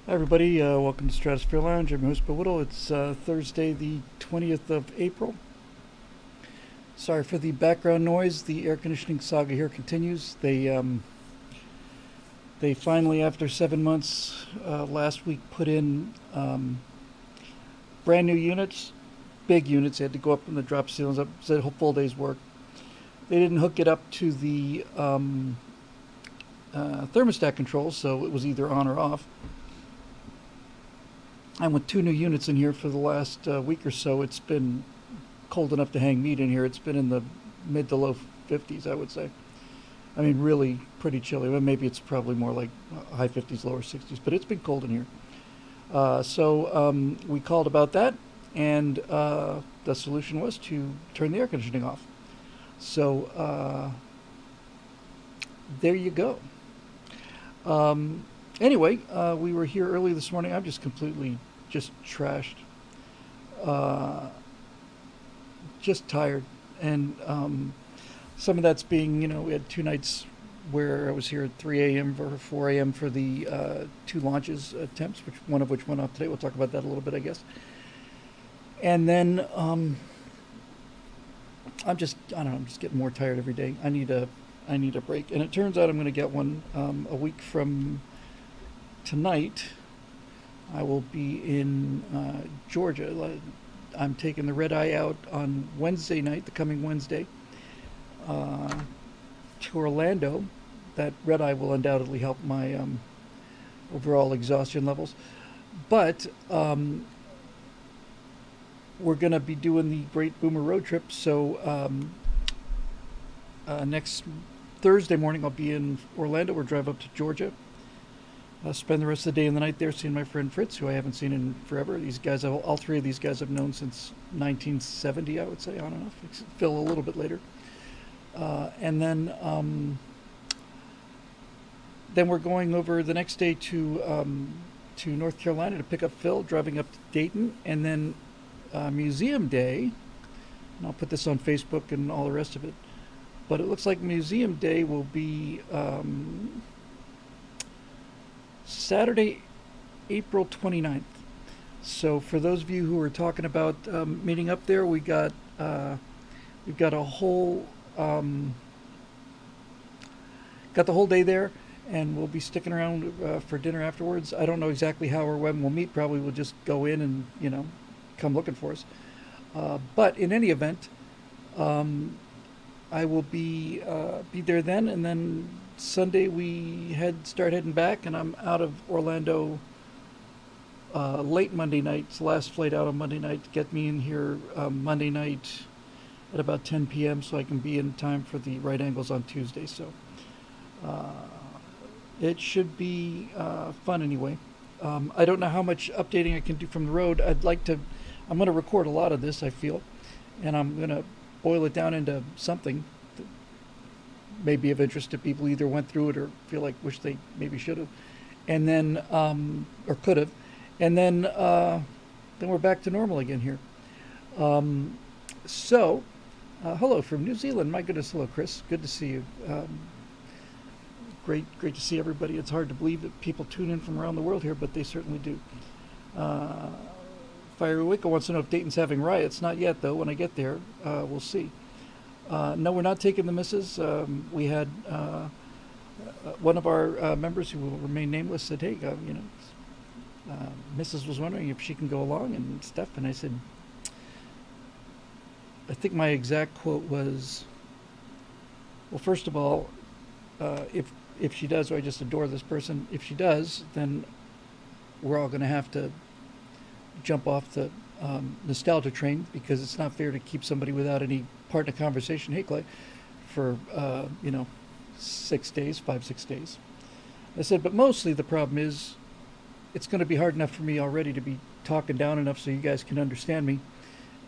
Hi everybody, welcome to Stratosphere Lounge. I'm your host Bill Whittle. It's Thursday the 20th of April. Sorry for the background noise. The air conditioning saga here continues. They finally, after 7 months, last week put in brand new units, big units. They had to go up and the drop ceilings up, said a full day's work. They didn't hook it up to the thermostat controls, so it was either on or off. And with two new units in here for the last week or so, it's been cold enough to hang meat in here. It's been in the mid to low 50s, I would say. I mean, really pretty chilly. Well, maybe it's probably more like high 50s, lower 60s, but it's been cold in here. So we called about that, and the solution was to turn the air conditioning off. So there you go. Anyway, we were here early this morning. I'm just completely trashed. Just tired. And some of that's being, we had two nights where I was here at 3 a.m. or 4 a.m. for the two launches attempts, one of which went off today. We'll talk about that a little bit, I guess. And then I don't know, I'm just getting more tired every day. I need a break. And it turns out I'm going to get one a week from tonight. I will be in Georgia. I'm taking the red eye out on Wednesday night, the coming Wednesday, to Orlando. That red eye will undoubtedly help my overall exhaustion levels. But we're going to be doing the Great Boomer Road Trip. So next Thursday morning, I'll be in Orlando. We'll drive up to Georgia. I'll spend the rest of the day and the night there seeing my friend Fritz, who I haven't seen in forever. These guys, all three of these guys I've known since 1970, I would say, on and off. Phil a little bit later. And then we're going over the next day to North Carolina to pick up Phil, driving up to Dayton, and then Museum Day. And I'll put this on Facebook and all the rest of it. But it looks like Museum Day will be Saturday, April 29th. So for those of you who are talking about meeting up there, we've got a whole got the whole day there, and we'll be sticking around for dinner afterwards. I don't know exactly how or when we'll meet. Probably we'll just go in and come looking for us. But in any event, I will be there then, and then Sunday we start heading back, and I'm out of Orlando late Monday night. It's the last flight out on Monday night to get me in here Monday night at about 10 p.m. so I can be in time for the right angles on Tuesday. So it should be fun anyway. I don't know how much updating I can do from the road. I'm going to record a lot of this, I feel, and I'm going to boil it down into something that may be of interest to people who either went through it or feel like wish they maybe should have, and then or could have, and then we're back to normal again here. So hello from New Zealand. My goodness, hello Chris. Good to see you. Great to see everybody. It's hard to believe that people tune in from around the world here, but they certainly do. Fiery Wicca wants to know if Dayton's having riots. Not yet, though. When I get there, we'll see. No, we're not taking the missus. We had one of our members who will remain nameless said, hey, Mrs. was wondering if she can go along and stuff. And I said, I think my exact quote was, well, first of all, if she does, or I just adore this person, if she does, then we're all going to have to jump off the nostalgia train, because it's not fair to keep somebody without any part in a conversation, hey Clay, for 6 days, 5-6 days. I said, but mostly the problem is it's going to be hard enough for me already to be talking down enough so you guys can understand me,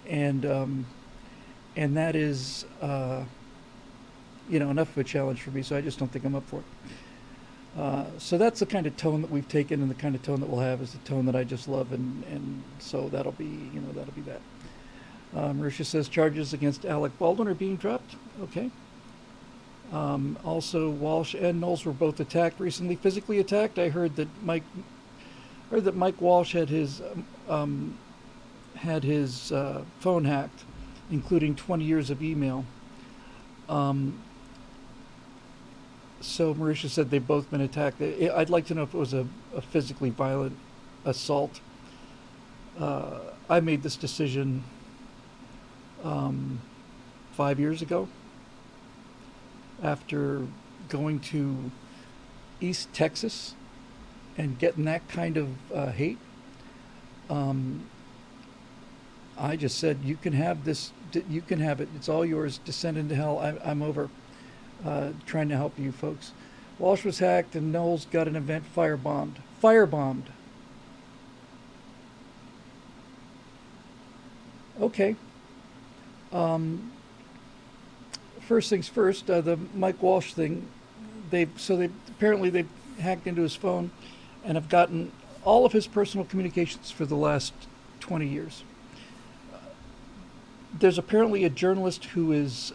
and that is enough of a challenge for me, so I just don't think I'm up for it. So that's the kind of tone that we've taken, and the kind of tone that we'll have is the tone that I just love, and so that'll be that. Marisha says charges against Alec Baldwin are being dropped. Okay. Also, Walsh and Knowles were both attacked recently, physically attacked. I heard that Mike heard that Mike Walsh had his phone hacked, including 20 years of email. So Marisha said they've both been attacked. I'd like to know if it was a physically violent assault. I made this decision 5 years ago after going to East Texas and getting that kind of hate. I just said, you can have this, you can have it. It's all yours. Descend into hell. I'm over trying to help you folks. Walsh was hacked and Knowles got an event firebombed. Firebombed. Okay. First things first, the Mike Walsh thing, they apparently they've hacked into his phone and have gotten all of his personal communications for the last 20 years. There's apparently a journalist who is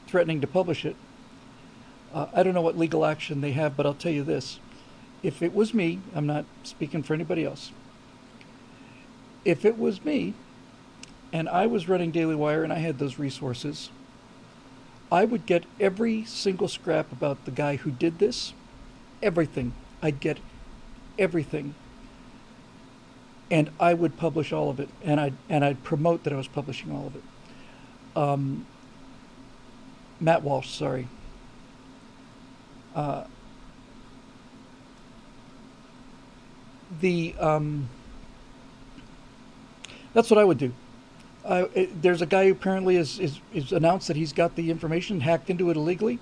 threatening to publish it. I don't know what legal action they have, but I'll tell you this. If it was me, I'm not speaking for anybody else. If it was me and I was running Daily Wire and I had those resources, I would get every single scrap about the guy who did this. Everything. I'd get everything. And I would publish all of it. And I'd promote that I was publishing all of it. Matt Walsh, sorry. That's what I would do. There's a guy who apparently is announced that he's got the information, hacked into it illegally.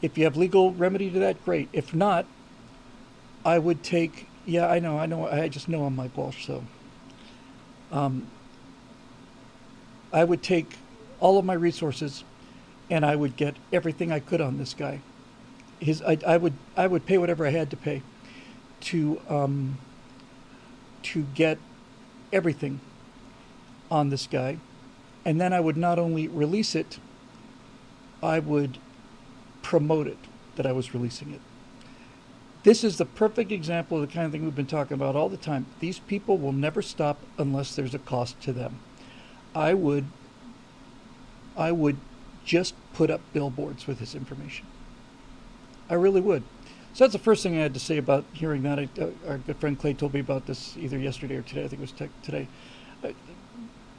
If you have legal remedy to that, great. If not, I would take, yeah, I know, I just know I'm Mike Walsh, so. I would take all of my resources and I would get everything I could on this guy. I would pay whatever I had to pay to get everything on this guy, and then I would not only release it, I would promote it, that I was releasing it. This is the perfect example of the kind of thing we've been talking about all the time. These people will never stop unless there's a cost to them. I would just put up billboards with this information. I really would. So that's the first thing I had to say about hearing that. Our good friend Clay told me about this either yesterday or today. I think it was today.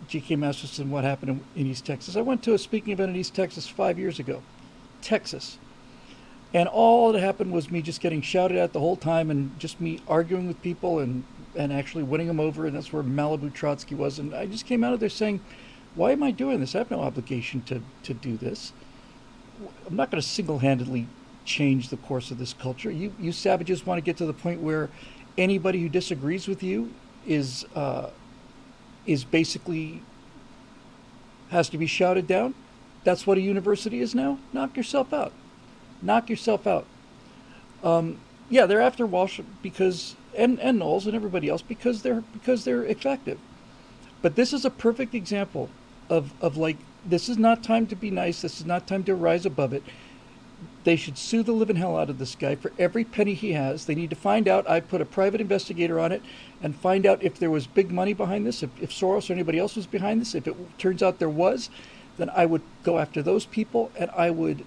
G.K. Masterson, what happened in East Texas. I went to a speaking event in East Texas 5 years ago. Texas. And all that happened was me just getting shouted at the whole time and just me arguing with people and actually winning them over. And that's where Malibu Trotsky was. And I just came out of there saying, why am I doing this? I have no obligation to do this. I'm not going to single-handedly change the course of this culture. You savages want to get to the point where anybody who disagrees with you is basically has to be shouted down. That's what a university is now. Knock yourself out. Knock yourself out. Yeah, they're after Walsh because and Knowles and everybody else because they're effective. But this is a perfect example of like, this is not time to be nice. This is not time to rise above it. They should sue the living hell out of this guy for every penny he has. They need to find out. I put a private investigator on it and find out if there was big money behind this, if Soros or anybody else was behind this. If it turns out there was, then I would go after those people and I would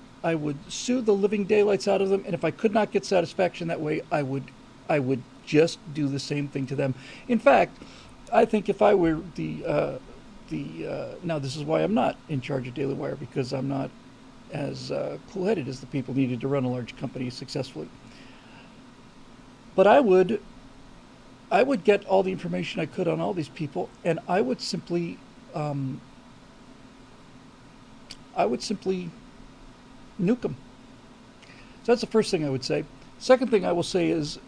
sue the living daylights out of them. And if I could not get satisfaction that way, I would just do the same thing to them. In fact, I think if I were now this is why I'm not in charge of Daily Wire, because I'm not as cool-headed as the people needed to run a large company successfully. But I would get all the information I could on all these people, and I would simply nuke them. So that's the first thing I would say. Second thing I will say is,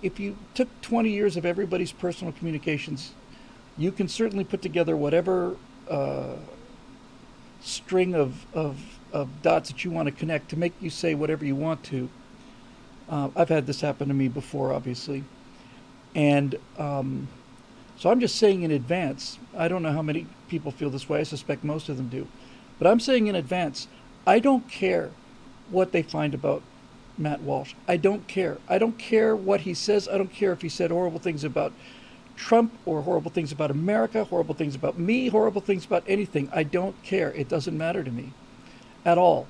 if you took 20 years of everybody's personal communications, you can certainly put together whatever string of dots that you want to connect to make you say whatever you want to. I've had this happen to me before, obviously. And so I'm just saying in advance, I don't know how many people feel this way. I suspect most of them do. But I'm saying in advance, I don't care what they find about Matt Walsh. I don't care. I don't care what he says. I don't care if he said horrible things about Trump or horrible things about America, horrible things about me, horrible things about anything. I don't care. It doesn't matter to me at all.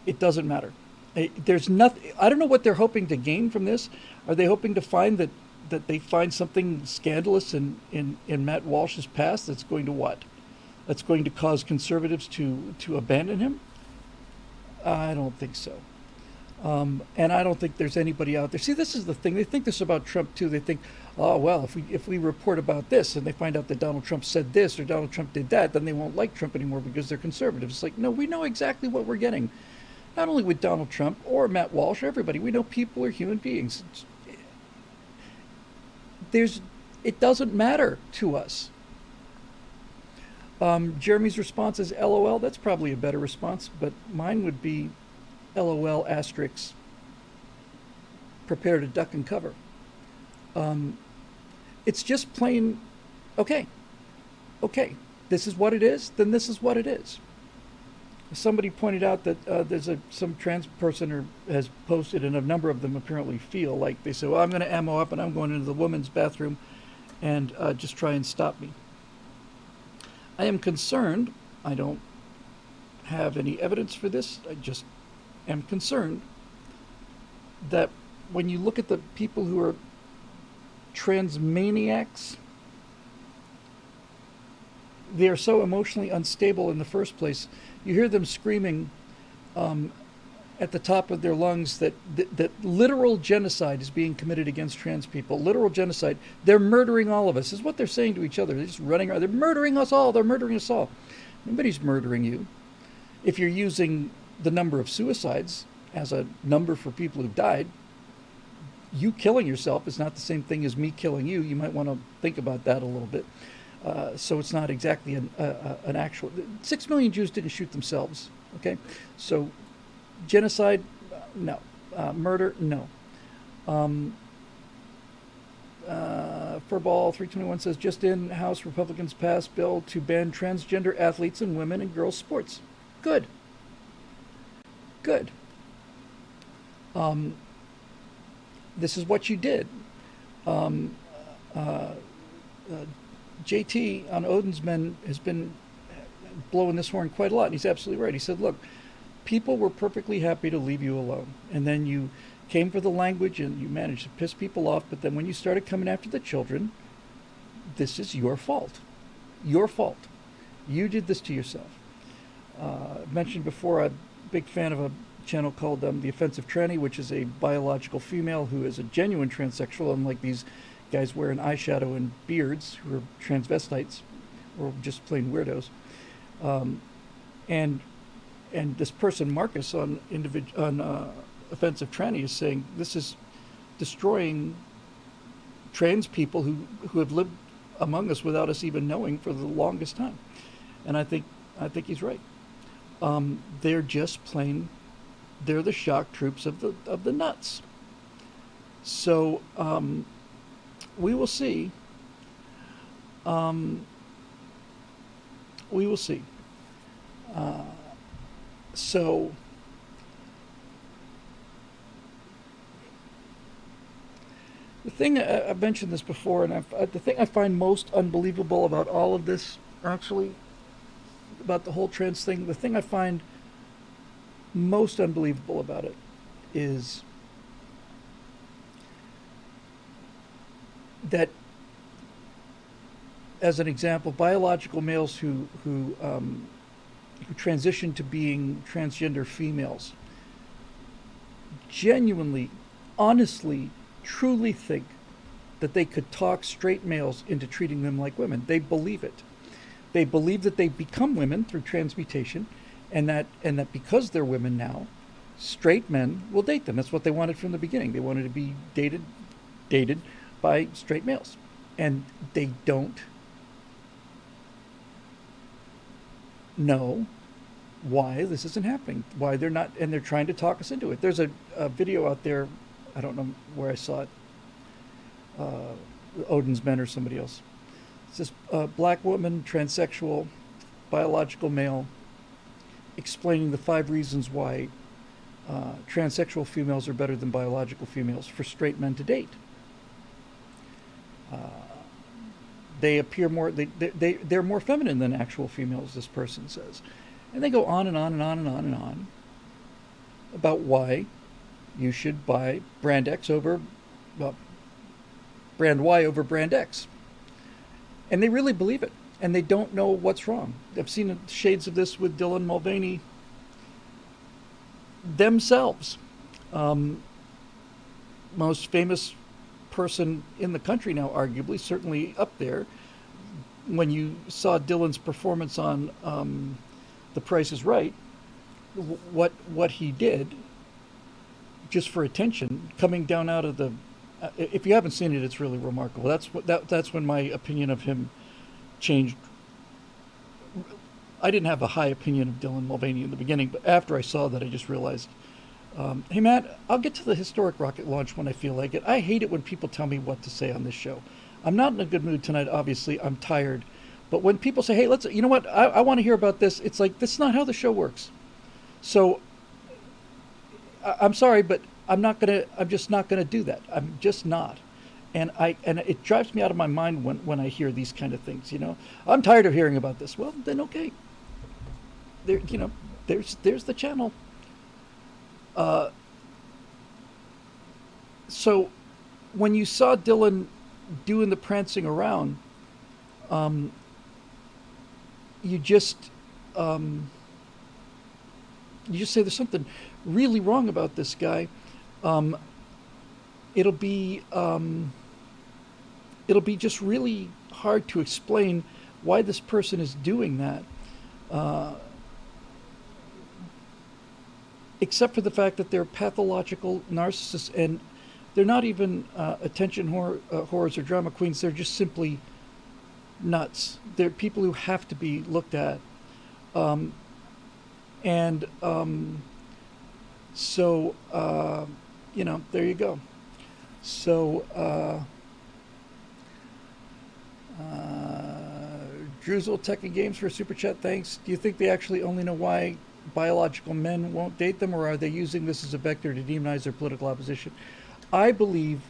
It doesn't matter. There's nothing. I don't know what they're hoping to gain from this. Are they hoping to find that they find something scandalous in Matt Walsh's past that's going to what? That's going to cause conservatives to abandon him? I don't think so. And I don't think there's anybody out there. See, this is the thing. They think this about Trump too. They think, oh well, if we report about this and they find out that Donald Trump said this or Donald Trump did that, then they won't like Trump anymore because they're conservatives. It's like, no, we know exactly what we're getting. Not only with Donald Trump or Matt Walsh or everybody, we know people are human beings. It doesn't matter to us. Jeremy's response is LOL. That's probably a better response, but mine would be LOL asterisk, prepare to duck and cover. It's just plain, okay, this is what it is, then this is what it is. Somebody pointed out that some trans person has posted, and a number of them apparently feel like they say, well, I'm going to ammo up and I'm going into the women's bathroom and just try and stop me. I am concerned. I don't have any evidence for this. I just am concerned that when you look at the people who are trans maniacs, they are so emotionally unstable in the first place. You hear them screaming at the top of their lungs that literal genocide is being committed against trans people. Literal genocide. They're murdering all of us, is what they're saying to each other. They're just running around. They're murdering us all. They're murdering us all. Nobody's murdering you. If you're using the number of suicides as a number for people who've died, you killing yourself is not the same thing as me killing you. You might want to think about that a little bit. So it's not exactly an actual... 6 million Jews didn't shoot themselves, okay? So genocide, no. Murder, no. Furball 321 says, just in, House Republicans passed bill to ban transgender athletes and women and girls' sports. Good. This is what you did. JT on Odin's Men has been blowing this horn quite a lot, and he's absolutely right. He said, look, people were perfectly happy to leave you alone, and then you came for the language and you managed to piss people off, but then when you started coming after the children, this is your fault. Your fault. You did this to yourself. I mentioned before, I'm a big fan of a channel called The Offensive Tranny, which is a biological female who is a genuine transsexual, unlike these guys wearing eyeshadow and beards who are transvestites or just plain weirdos. And this person, Marcus, on Offensive Tranny, is saying this is destroying trans people who have lived among us without us even knowing for the longest time. And I think he's right. They're just plain, they're the shock troops of the nuts. So we will see. We will see. So the thing, I've mentioned this before, and the thing I find most unbelievable about all of this, actually, about the whole trans thing, the thing I find most unbelievable about it is that, as an example, biological males who transition to being transgender females genuinely, honestly, truly think that they could talk straight males into treating them like women. They believe it. They believe that they become women through transmutation, and that because they're women now, straight men will date them. That's what they wanted from the beginning. They wanted to be dated by straight males, and they don't know why this isn't happening, why they're not, and they're trying to talk us into it. There's a video out there, I don't know where I saw it, Odin's Men or somebody else. It's this black woman, transsexual, biological male, explaining the 5 reasons why transsexual females are better than biological females for straight men to date. They appear more, they're more feminine than actual females, this person says. And they go on and on and on and on and on about why you should buy brand X over, well, brand Y over brand X. And they really believe it. And they don't know what's wrong. I've seen shades of this with Dylan Mulvaney themselves. Most famous person in the country now, arguably, certainly up there. When you saw Dylan's performance on The Price is Right, what he did, just for attention, coming down out of the, if you haven't seen it, it's really remarkable. That's when my opinion of him changed. I didn't have a high opinion of Dylan Mulvaney in the beginning, but after I saw that, I just realized, hey Matt, I'll get to the historic rocket launch when I feel like it. I hate it when people tell me what to say on this show. I'm not in a good mood tonight, obviously. I'm tired. But when people say, hey, let's, you know what, I want to hear about this, it's like, that's not how the show works. So I'm sorry, but I'm just not gonna do that. I'm just not. And it drives me out of my mind when I hear these kind of things, you know. I'm tired of hearing about this. Well, then okay. There, you know, there's the channel. So when you saw Dylan doing the prancing around, you just say there's something really wrong about this guy. It'll be just really hard to explain why this person is doing that, except for the fact that they're pathological narcissists, and they're not even attention whores or drama queens. They're just simply nuts. They're people who have to be looked at. So, you know, there you go. So, Druzel Tech and Games for a super chat, thanks. Do you think they actually only know why biological men won't date them, or are they using this as a vector to demonize their political opposition? I believe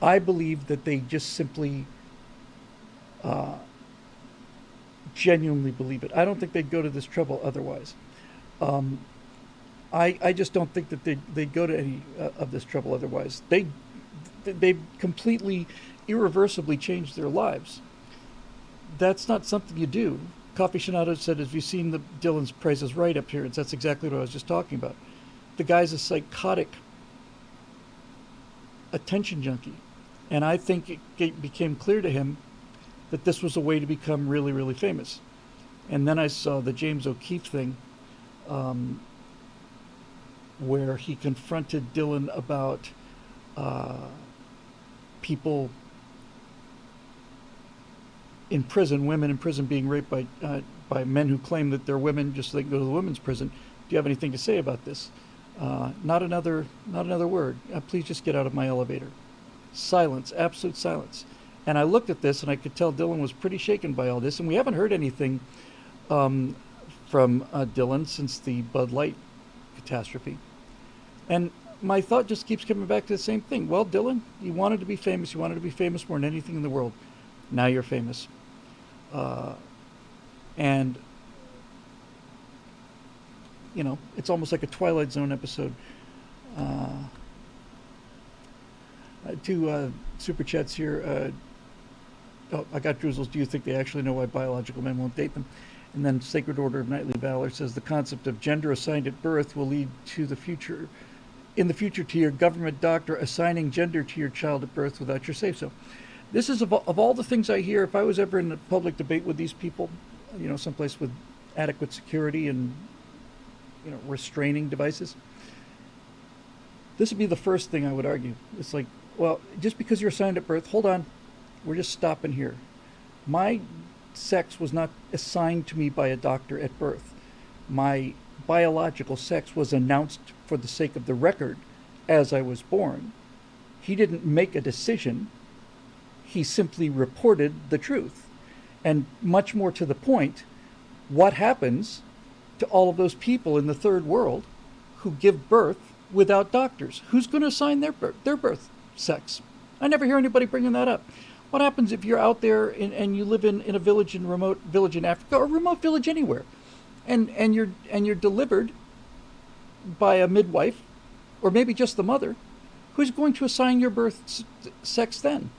that they just simply genuinely believe it. I don't think they'd go to this trouble otherwise. I just don't think that they'd go to any of this trouble otherwise. They've completely, irreversibly changed their lives. That's not something you do. Coffee Shinato said, have you seen the Dylan's Price is Right appearance? That's exactly what I was just talking about. The guy's a psychotic attention junkie. And I think it became clear to him that this was a way to become really, really famous. And then I saw the James O'Keefe thing, where he confronted Dylan about people in prison, women in prison being raped by men who claim that they're women just so they can go to the women's prison. Do you have anything to say about this? Not another word. Please just get out of my elevator. Silence, absolute silence. And I looked at this and I could tell Dylan was pretty shaken by all this. And we haven't heard anything from Dylan since the Bud Light catastrophe. And my thought just keeps coming back to the same thing. Well, Dylan, you wanted to be famous. You wanted to be famous more than anything in the world. Now you're famous. And, you know, it's almost like a Twilight Zone episode. Two super chats here. Oh, I got Druzel's. Do you think they actually know why biological men won't date them? And then Sacred Order of Knightly Valor says the concept of gender assigned at birth will lead to the future, in the future, to your government doctor assigning gender to your child at birth without your say-so. This is of all the things I hear, if I was ever in a public debate with these people, you know, someplace with adequate security and, you know, restraining devices, this would be the first thing I would argue. It's like, well, just because you're assigned at birth, hold on, we're just stopping here. My sex was not assigned to me by a doctor at birth. My biological sex was announced for the sake of the record as I was born. He didn't make a decision. He simply reported the truth. And much more to the point, what happens to all of those people in the third world who give birth without doctors. Who's going to assign their birth sex? I never hear anybody bringing that up. What happens if you're out there and you live in a village in remote village in Africa or remote village anywhere, and you're delivered by a midwife, or maybe just the mother? Who's going to assign your birth sex then?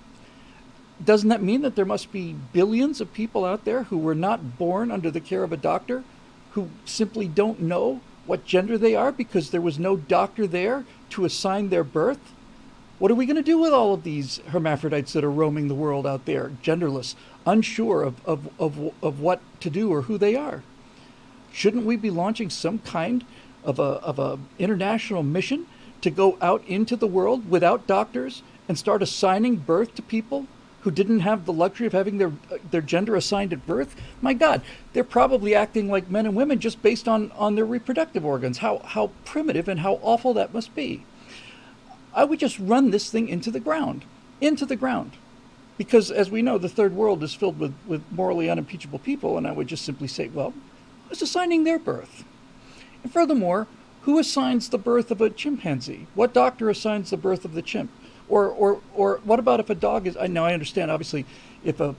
Doesn't that mean that there must be billions of people out there who were not born under the care of a doctor, who simply don't know what gender they are because there was no doctor there to assign their birth? What are we going to do with all of these hermaphrodites that are roaming the world out there, genderless, unsure of what to do or who they are? Shouldn't we be launching some kind of a international mission to go out into the world without doctors and start assigning birth to people who didn't have the luxury of having their gender assigned at birth? My God, they're probably acting like men and women just based on their reproductive organs. How primitive and how awful that must be. I would just run this thing into the ground. Because as we know, the third world is filled with morally unimpeachable people, and I would just simply say, well, who's assigning their birth? And furthermore, who assigns the birth of a chimpanzee? What doctor assigns the birth of the chimp? Or what about if a dog is? Now I understand, obviously, if a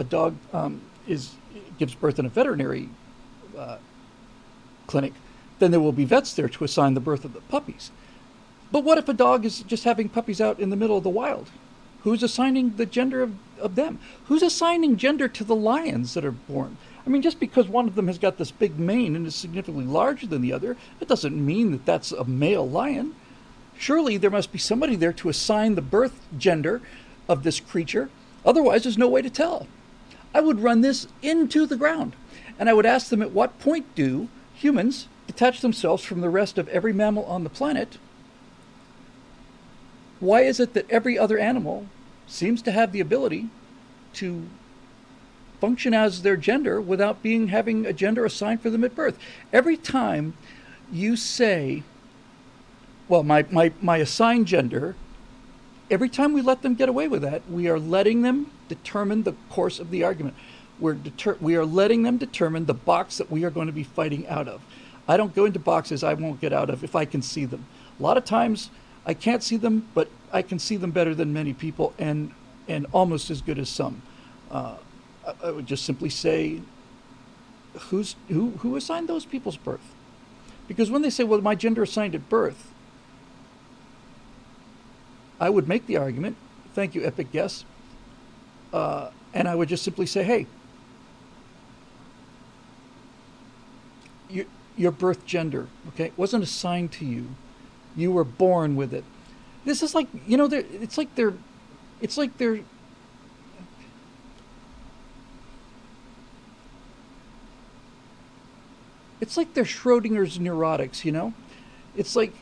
dog gives birth in a veterinary clinic, then there will be vets there to assign the birth of the puppies. But what if a dog is just having puppies out in the middle of the wild? Who's assigning the gender of them? Who's assigning gender to the lions that are born? I mean, just because one of them has got this big mane and is significantly larger than the other, it doesn't mean that that's a male lion. Surely there must be somebody there to assign the birth gender of this creature. Otherwise, there's no way to tell. I would run this into the ground, and I would ask them, at what point do humans detach themselves from the rest of every mammal on the planet? Why is it that every other animal seems to have the ability to function as their gender without having a gender assigned for them at birth? Every time you say, well, my assigned gender, every time we let them get away with that, we are letting them determine the course of the argument. We are letting them determine the box that we are going to be fighting out of. I don't go into boxes I won't get out of if I can see them. A lot of times I can't see them, but I can see them better than many people, and almost as good as some. I would just simply say, who assigned those people's birth? Because when they say, well, my gender assigned at birth, I would make the argument, thank you, epic guess, and I would just simply say, hey, your birth gender, okay, wasn't assigned to you. You were born with it. This is like, it's like they're Schrodinger's neurotics, It's like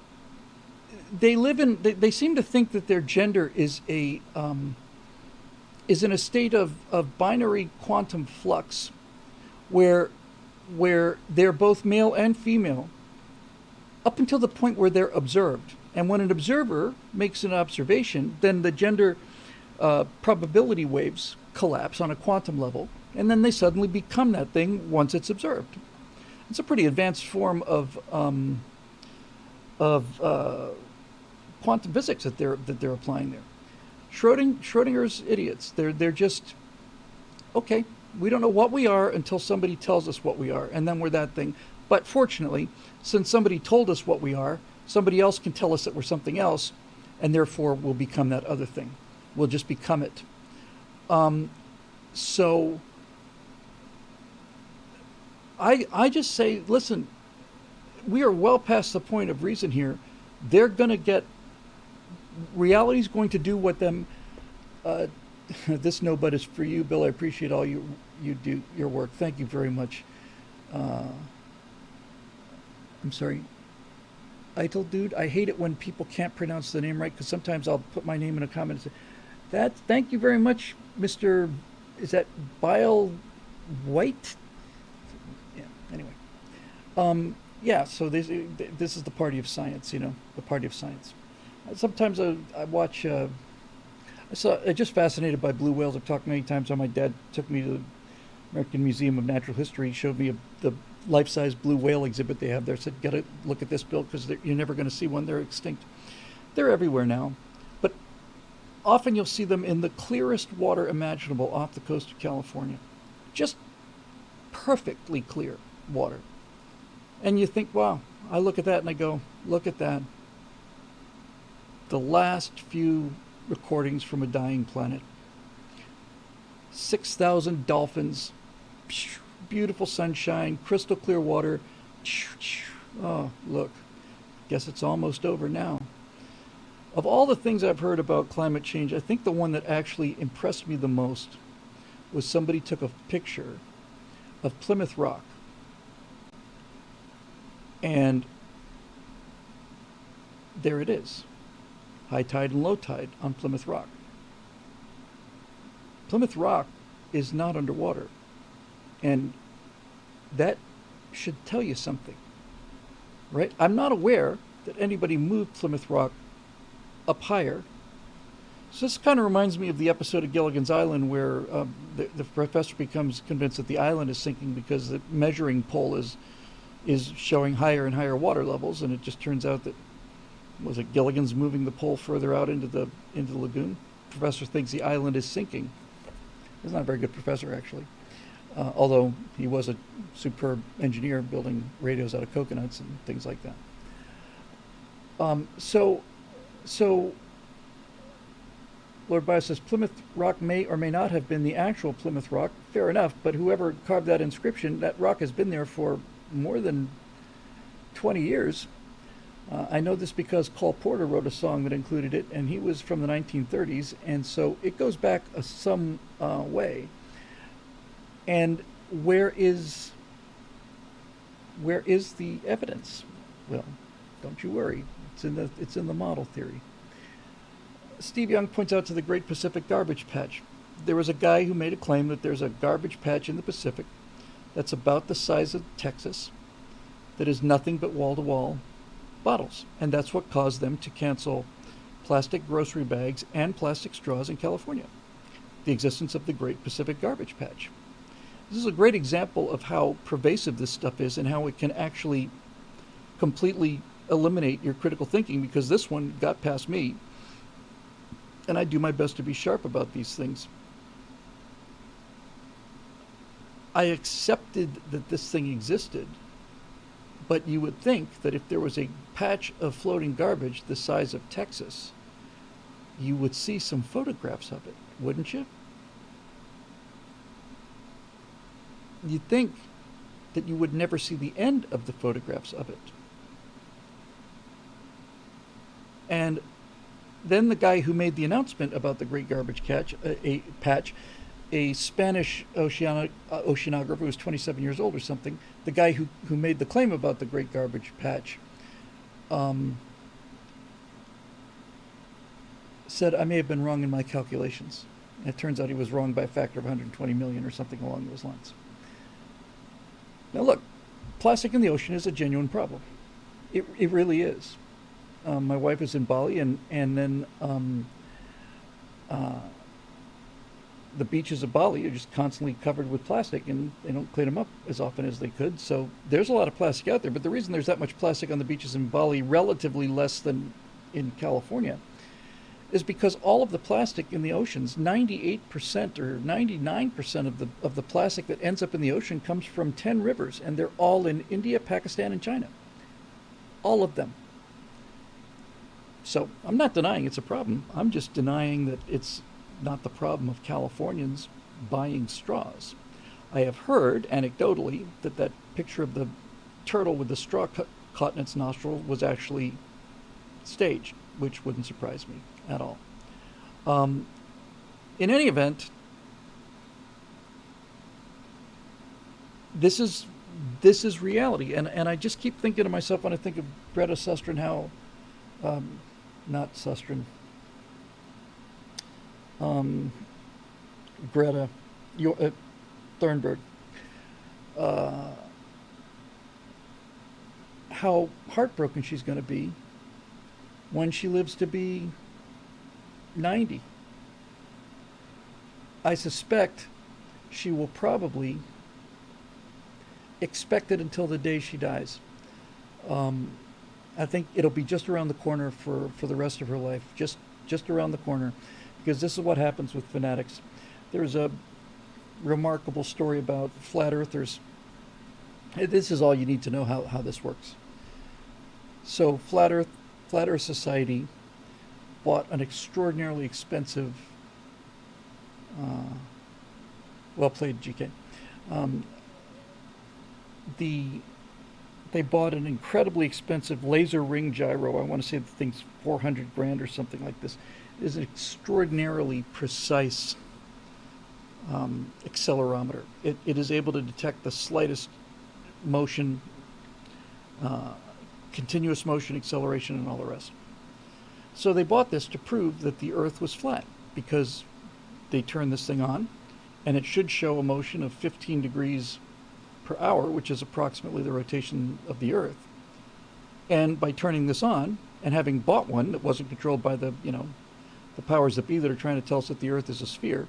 they seem to think that their gender is in a state of binary quantum flux where they're both male and female up until the point where they're observed. And when an observer makes an observation, then the gender probability waves collapse on a quantum level, and then they suddenly become that thing once it's observed. It's a pretty advanced form of quantum physics that they're applying there. Schrodinger's idiots. They're just, okay, we don't know what we are until somebody tells us what we are, and then we're that thing. But fortunately, since somebody told us what we are, somebody else can tell us that we're something else, and therefore we'll become that other thing. We'll just become it. So I just say, listen, we are well past the point of reason here. They're going to get, reality's going to do what them, this no but is for you, Bill. I appreciate all you do, your work. Thank you very much. I'm sorry. Eitel dude, I hate it when people can't pronounce the name right, because sometimes I'll put my name in a comment and say, thank you very much, Mr. Is that Bile White? Yeah, anyway. Yeah, so this is the party of science, the party of science. Sometimes I watch, I'm just fascinated by blue whales. I've talked many times how my dad took me to the American Museum of Natural History, showed me the life-size blue whale exhibit they have there. Said, "Get a look at this, Bill, because you're never going to see one. They're extinct." They're everywhere now, but often you'll see them in the clearest water imaginable off the coast of California, just perfectly clear water. And you think, wow, I look at that and I go, look at that. The last few recordings from a dying planet. 6,000 dolphins, beautiful sunshine, crystal clear water. Oh, look, guess it's almost over now. Of all the things I've heard about climate change, I think the one that actually impressed me the most was somebody took a picture of Plymouth Rock. And there it is. High tide and low tide on Plymouth Rock. Plymouth Rock is not underwater. And that should tell you something, right? I'm not aware that anybody moved Plymouth Rock up higher. So this kind of reminds me of the episode of Gilligan's Island where the professor becomes convinced that the island is sinking because the measuring pole is showing higher and higher water levels, and it just turns out that, was it Gilligan's moving the pole further out into the lagoon? The professor thinks the island is sinking. He's not a very good professor, actually, although he was a superb engineer building radios out of coconuts and things like that. So Lord Bias says Plymouth Rock may or may not have been the actual Plymouth Rock. Fair enough, but whoever carved that inscription, that rock has been there for more than 20 years. I know this because Cole Porter wrote a song that included it, and he was from the 1930s, and so it goes back some way. And where is the evidence? Well, don't you worry. It's in the model theory. Steve Young points out to the Great Pacific Garbage Patch. There was a guy who made a claim that there's a garbage patch in the Pacific that's about the size of Texas that is nothing but wall-to-wall bottles. And that's what caused them to cancel plastic grocery bags and plastic straws in California. The existence of the Great Pacific Garbage Patch. This is a great example of how pervasive this stuff is and how it can actually completely eliminate your critical thinking, because this one got past me. And I do my best to be sharp about these things. I accepted that this thing existed, but you would think that if there was a patch of floating garbage the size of Texas, you would see some photographs of it, wouldn't you? You'd think that you would never see the end of the photographs of it. And then the guy who made the announcement about the Great Garbage Patch, a Spanish oceanographer who was 27 years old or something, the guy who made the claim about the Great Garbage Patch, said, I may have been wrong in my calculations. And it turns out he was wrong by a factor of 120 million or something along those lines. Now look, plastic in the ocean is a genuine problem. It really is. My wife is in Bali, and then the beaches of Bali are just constantly covered with plastic, and they don't clean them up as often as they could. So there's a lot of plastic out there, but the reason there's that much plastic on the beaches in Bali, relatively less than in California, is because all of the plastic in the oceans, 98% or 99% of the plastic that ends up in the ocean comes from 10 rivers, and they're all in India, Pakistan, and China. All of them. So I'm not denying it's a problem. I'm just denying that it's not the problem of Californians buying straws. I have heard anecdotally that picture of the turtle with the straw caught in its nostril was actually staged, which wouldn't surprise me at all. In any event, this is reality, and I just keep thinking to myself when I think of Greta Susteren how. Not Susteren. Greta Thunberg. How heartbroken she's going to be when she lives to be 90. I suspect she will probably expect it until the day she dies. Um, I think it'll be just around the corner for the rest of her life, just around the corner, because this is what happens with fanatics. There's a remarkable story about flat earthers. This is all you need to know how this works. So Flat Earth Society bought an extraordinarily expensive, well played, GK. Um, the they bought an incredibly expensive laser ring gyro. I want to say the thing's 400 grand or something like this. It is an extraordinarily precise accelerometer. It is able to detect the slightest motion, continuous motion, acceleration, and all the rest. So they bought this to prove that the Earth was flat, because they turned this thing on, and it should show a motion of 15 degrees per hour, which is approximately the rotation of the Earth. And by turning this on, and having bought one that wasn't controlled by the powers that be that are trying to tell us that the Earth is a sphere,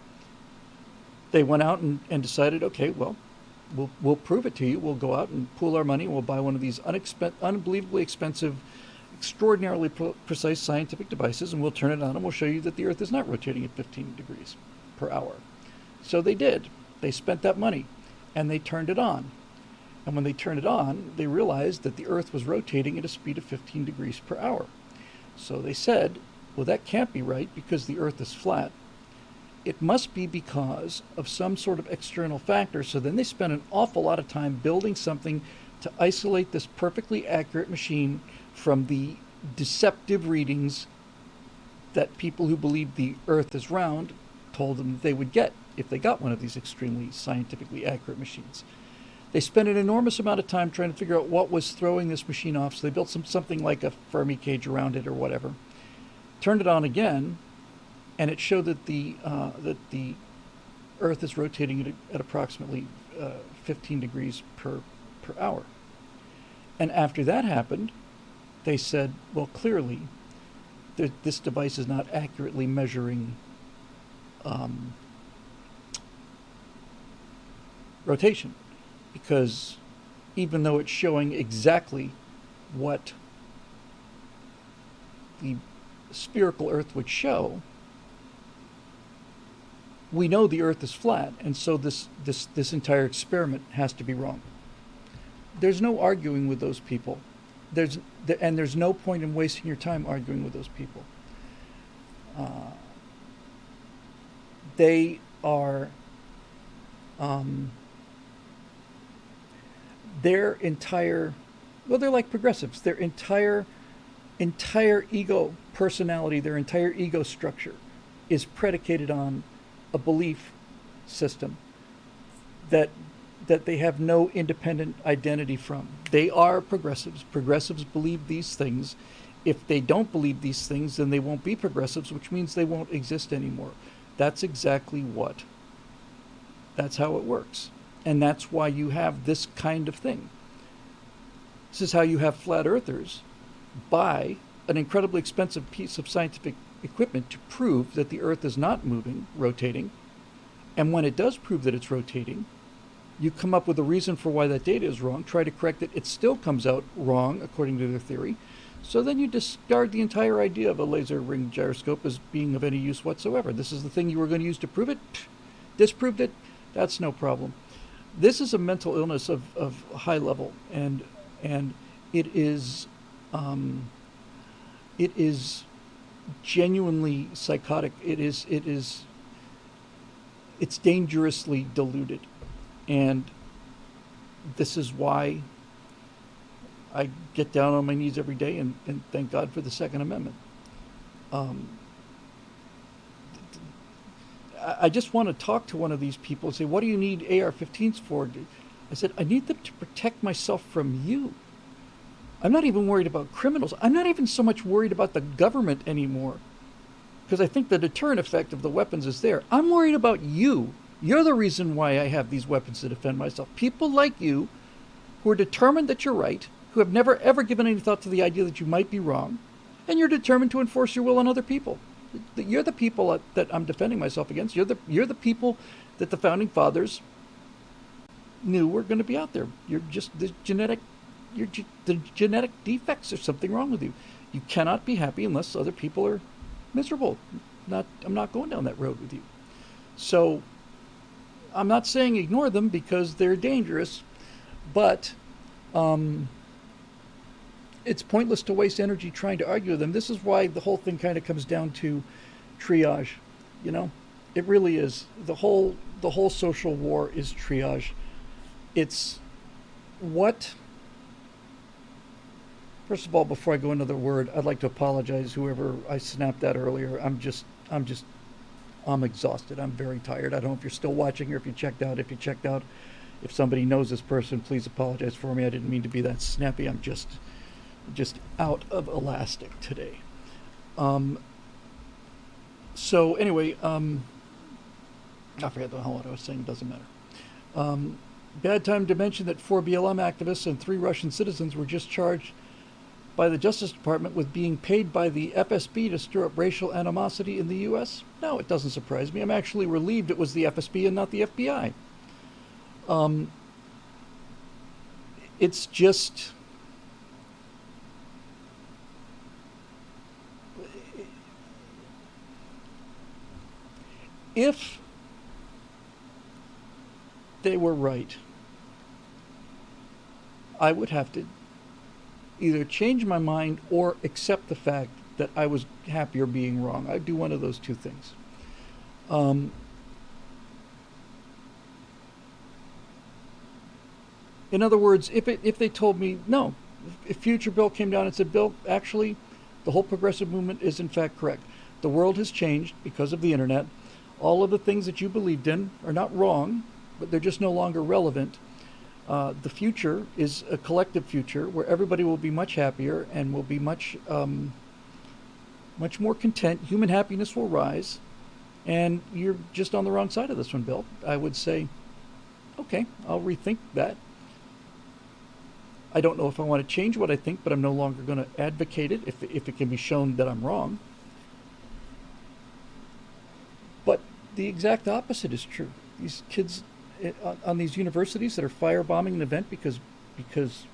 they went out and decided, okay, well, we'll prove it to you. We'll go out and pool our money, and we'll buy one of these unbelievably expensive, extraordinarily precise scientific devices, and we'll turn it on, and we'll show you that the Earth is not rotating at 15 degrees per hour. So they did. They spent that money, and they turned it on. And when they turned it on, they realized that the Earth was rotating at a speed of 15 degrees per hour. So they said, well, that can't be right because the Earth is flat. It must be because of some sort of external factor. So then they spent an awful lot of time building something to isolate this perfectly accurate machine from the deceptive readings that people who believed the Earth is round told them they would get if they got one of these extremely scientifically accurate machines. They spent an enormous amount of time trying to figure out what was throwing this machine off, so they built something like a Fermi cage around it or whatever. Turned it on again, and it showed that the Earth is rotating at approximately 15 degrees per hour. And after that happened, they said, well, clearly, this device is not accurately measuring rotation, because even though it's showing exactly what the spherical Earth would show, we know the Earth is flat, and so this entire experiment has to be wrong. There's no arguing with those people. There's no point in wasting your time arguing with those people. They are their entire, well, they're like progressives. Their entire ego personality, their entire ego structure is predicated on a belief system that they have no independent identity from. They are progressives. Progressives believe these things. If they don't believe these things, then they won't be progressives, which means they won't exist anymore. That's exactly what. That's how it works. And that's why you have this kind of thing. This is how you have flat earthers buy an incredibly expensive piece of scientific equipment to prove that the Earth is not moving, rotating. And when it does prove that it's rotating, you come up with a reason for why that data is wrong, try to correct it, it still comes out wrong according to their theory. So then you discard the entire idea of a laser ring gyroscope as being of any use whatsoever. This is the thing you were going to use to prove it, disproved it, that's no problem. This is a mental illness of high level, and it is genuinely psychotic. It's dangerously deluded, and this is why I get down on my knees every day and thank God for the Second Amendment. I just want to talk to one of these people and say, what do you need AR-15s for? I said, I need them to protect myself from you. I'm not even worried about criminals. I'm not even so much worried about the government anymore, because I think the deterrent effect of the weapons is there. I'm worried about you. You're the reason why I have these weapons to defend myself. People like you who are determined that you're right, who have never ever given any thought to the idea that you might be wrong, and you're determined to enforce your will on other people. You're the people that I'm defending myself against. You're the people that the founding fathers knew were going to be out there. You're just the genetic defects. There's something wrong with you. You cannot be happy unless other people are miserable. I'm not going down that road with you. So I'm not saying ignore them because they're dangerous, but it's pointless to waste energy trying to argue with them. This is why the whole thing kind of comes down to triage. You know, it really is. The whole social war is triage. It's what. First of all, before I go into the word, I'd like to apologize whoever I snapped at earlier. I'm exhausted. I'm very tired. I don't know if you're still watching or if you checked out. If you checked out, if somebody knows this person, please apologize for me. I didn't mean to be that snappy. I'm just out of elastic today. So anyway, I forget the hell what I was saying. Doesn't matter. Bad time to mention that 4 BLM activists and 3 Russian citizens were just charged by the Justice Department with being paid by the FSB to stir up racial animosity in the U.S.? No, it doesn't surprise me. I'm actually relieved it was the FSB and not the FBI. It's just... If they were right, I would have to either change my mind or accept the fact that I was happier being wrong. I'd do one of those two things. In other words, if they told me, no, if Future Bill came down and said, Bill, actually, the whole progressive movement is in fact correct. The world has changed because of the internet. All of the things that you believed in are not wrong, but they're just no longer relevant. The future is a collective future where everybody will be much happier and will be much more content. Human happiness will rise, and you're just on the wrong side of this one, Bill. I would say, okay, I'll rethink that. I don't know if I want to change what I think, but I'm no longer going to advocate it if it can be shown that I'm wrong. But the exact opposite is true. These kids on these universities that are firebombing an event because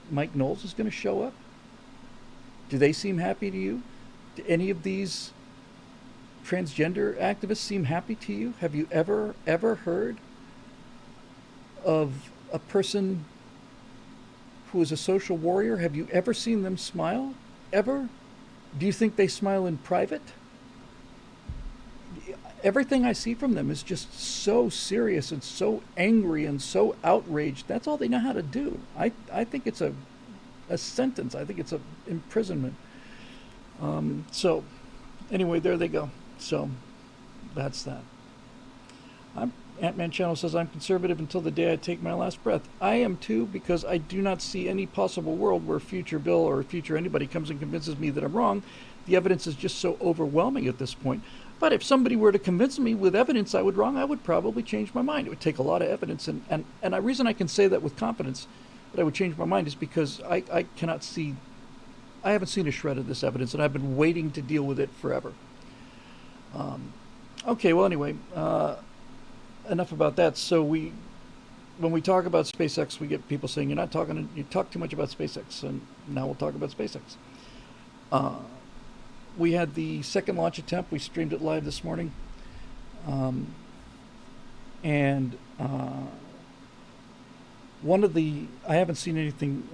Mike Knowles is going to show up, do they seem happy to you? Do any of these transgender activists seem happy to you? Have you ever heard of a person who is a social warrior? Have you ever seen them smile? Ever? Do you think they smile in private? Everything I see from them is just so serious and so angry and so outraged. That's all they know how to do. I think it's a sentence. I think it's a imprisonment. So anyway, there they go. So that's that. Ant-Man Channel says, I'm conservative until the day I take my last breath. I am too, because I do not see any possible world where future Bill or future anybody comes and convinces me that I'm wrong. The evidence is just so overwhelming at this point. But if somebody were to convince me with evidence I was wrong, I would probably change my mind. It would take a lot of evidence. And the reason I can say that with confidence that I would change my mind is because I haven't seen a shred of this evidence, and I've been waiting to deal with it forever. Okay, well, anyway, enough about that. So when we talk about SpaceX, we get people saying, you talk too much about SpaceX, and now we'll talk about SpaceX. We had the second launch attempt. We streamed it live this morning. I haven't seen anything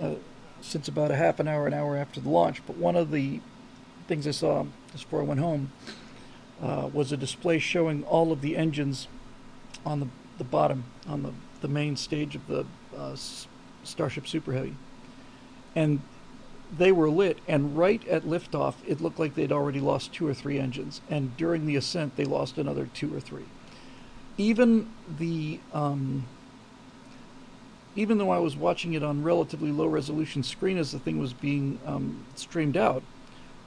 since about an hour after the launch, but one of the things I saw just before I went home was a display showing all of the engines on the bottom, on the main stage of the Starship Super Heavy. And they were lit, and right at liftoff, it looked like they'd already lost 2 or 3 engines, and during the ascent, they lost another 2 or 3. Even though I was watching it on relatively low resolution screen as the thing was being streamed out,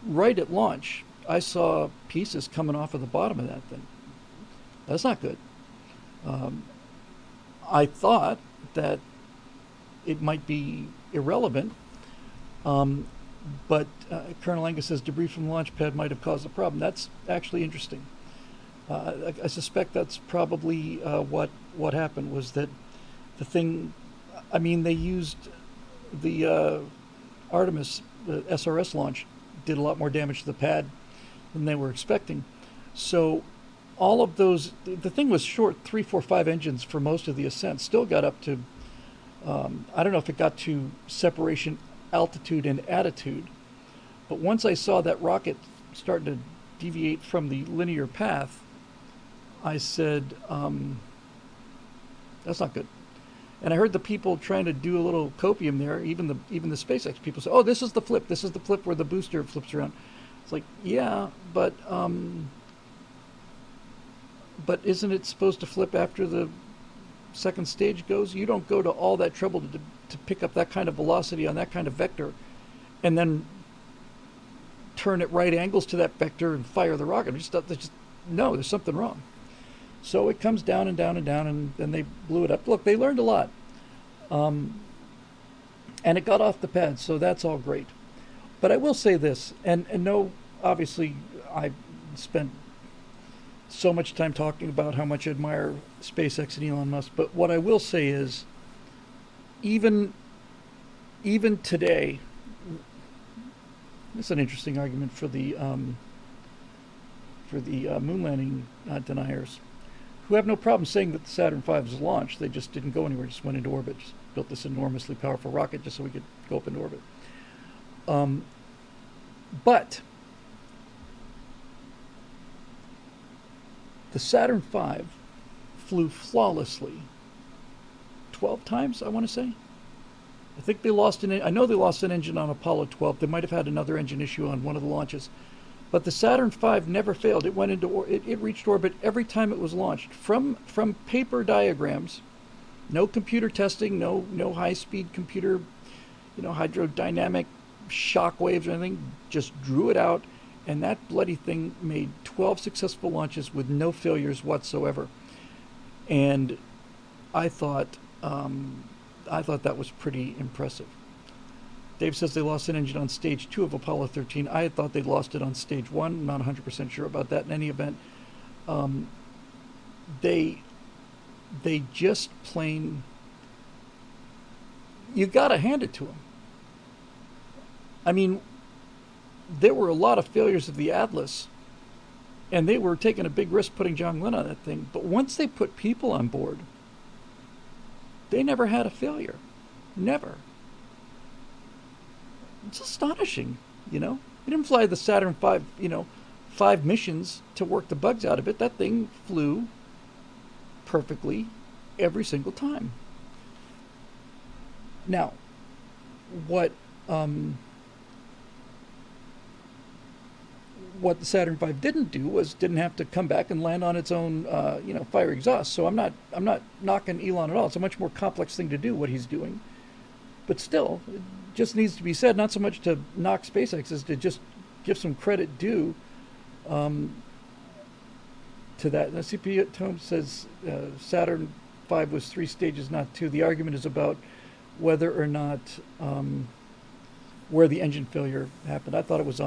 right at launch, I saw pieces coming off of the bottom of that thing. That's not good. I thought that it might be irrelevant. But Colonel Angus says debris from the Launchpad might have caused the problem. That's actually interesting. I suspect that's probably what happened, was that the thing I mean, they used the Artemis, the SRS launch, did a lot more damage to the pad than they were expecting. So all of those, the thing was short 3, 4, 5 engines for most of the ascent. Still got up to, I don't know if it got to separation altitude and attitude, but once I saw that rocket starting to deviate from the linear path, I said, that's not good. And I heard the people trying to do a little copium there. Even the SpaceX people say, "Oh, this is the flip. This is the flip where the booster flips around." It's like, yeah, but isn't it supposed to flip after the second stage goes? You don't go to all that trouble to pick up that kind of velocity on that kind of vector, and then turn at right angles to that vector and fire the rocket. No, there's something wrong. So it comes down and down and down, and then they blew it up. Look, they learned a lot. And it got off the pad, so that's all great. But I will say this, and no, obviously, I spent so much time talking about how much I admire SpaceX and Elon Musk, but what I will say is, even today, it's an interesting argument for the moon landing deniers, who have no problem saying that the Saturn V was launched. They just didn't go anywhere, just went into orbit, just built this enormously powerful rocket just so we could go up into orbit. But the Saturn V flew flawlessly 12 times, I want to say. I think they lost I know they lost an engine on Apollo 12. They might have had another engine issue on one of the launches. But the Saturn V never failed. It went into it reached orbit every time it was launched. From paper diagrams, no computer testing, no high-speed computer, hydrodynamic shock waves or anything. Just drew it out, and that bloody thing made 12 successful launches with no failures whatsoever. And I thought that was pretty impressive. Dave says they lost an engine on stage 2 of Apollo 13. I had thought they'd lost it on stage 1. I'm not 100% sure about that. In any event, they just plain, you got to hand it to them. I mean, there were a lot of failures of the Atlas, and they were taking a big risk putting John Glenn on that thing. But once they put people on board, they never had a failure. Never. It's astonishing, We didn't fly the Saturn V, 5 missions to work the bugs out of it. That thing flew perfectly every single time. Now, what the Saturn V didn't do was didn't have to come back and land on its own, fire exhaust. So I'm not knocking Elon at all. It's a much more complex thing to do what he's doing, but still, it just needs to be said. Not so much to knock SpaceX as to just give some credit due to that. And the CP Tome says Saturn V was 3 stages, not 2. The argument is about whether or not where the engine failure happened. I was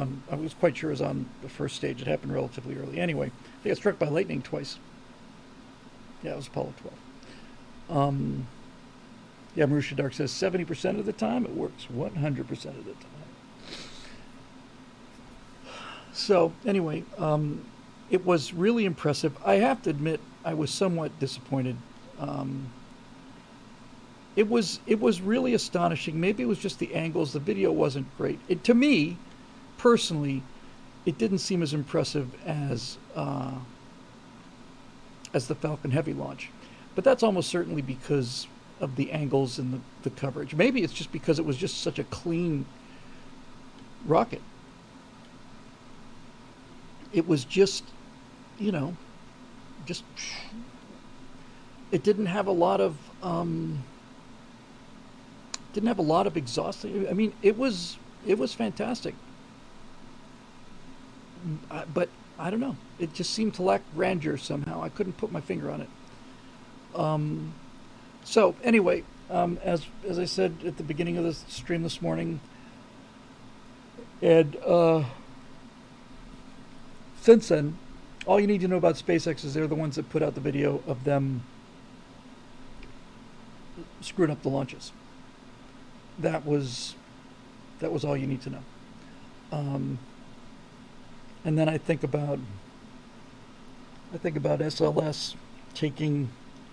quite sure it was on the first stage. It happened relatively early. Anyway, they got struck by lightning twice. Yeah, it was Apollo 12. Yeah, Marusha Dark says 70% of the time it works 100% of the time. So anyway, it was really impressive. I have to admit, I was somewhat disappointed. It was really astonishing. Maybe it was just the angles. The video wasn't great. To me, personally, it didn't seem as impressive as the Falcon Heavy launch. But that's almost certainly because of the angles and the coverage. Maybe it's just because it was just such a clean rocket. It was just, it didn't have a lot of exhaust. I mean, it was fantastic. But I don't know. It just seemed to lack grandeur somehow. I couldn't put my finger on it. So anyway, as I said at the beginning of the stream this morning, and since then, all you need to know about SpaceX is they're the ones that put out the video of them screwed up the launches. That was all you need to know. Um, and then I think about SLS taking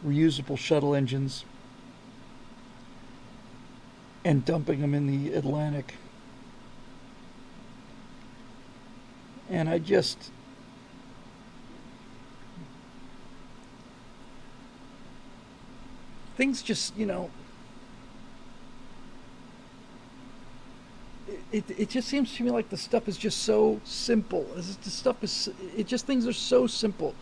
reusable shuttle engines and dumping them in the Atlantic. And I just, things just, it just seems to me like the stuff is just so simple. The stuff is, it just, things are so simple.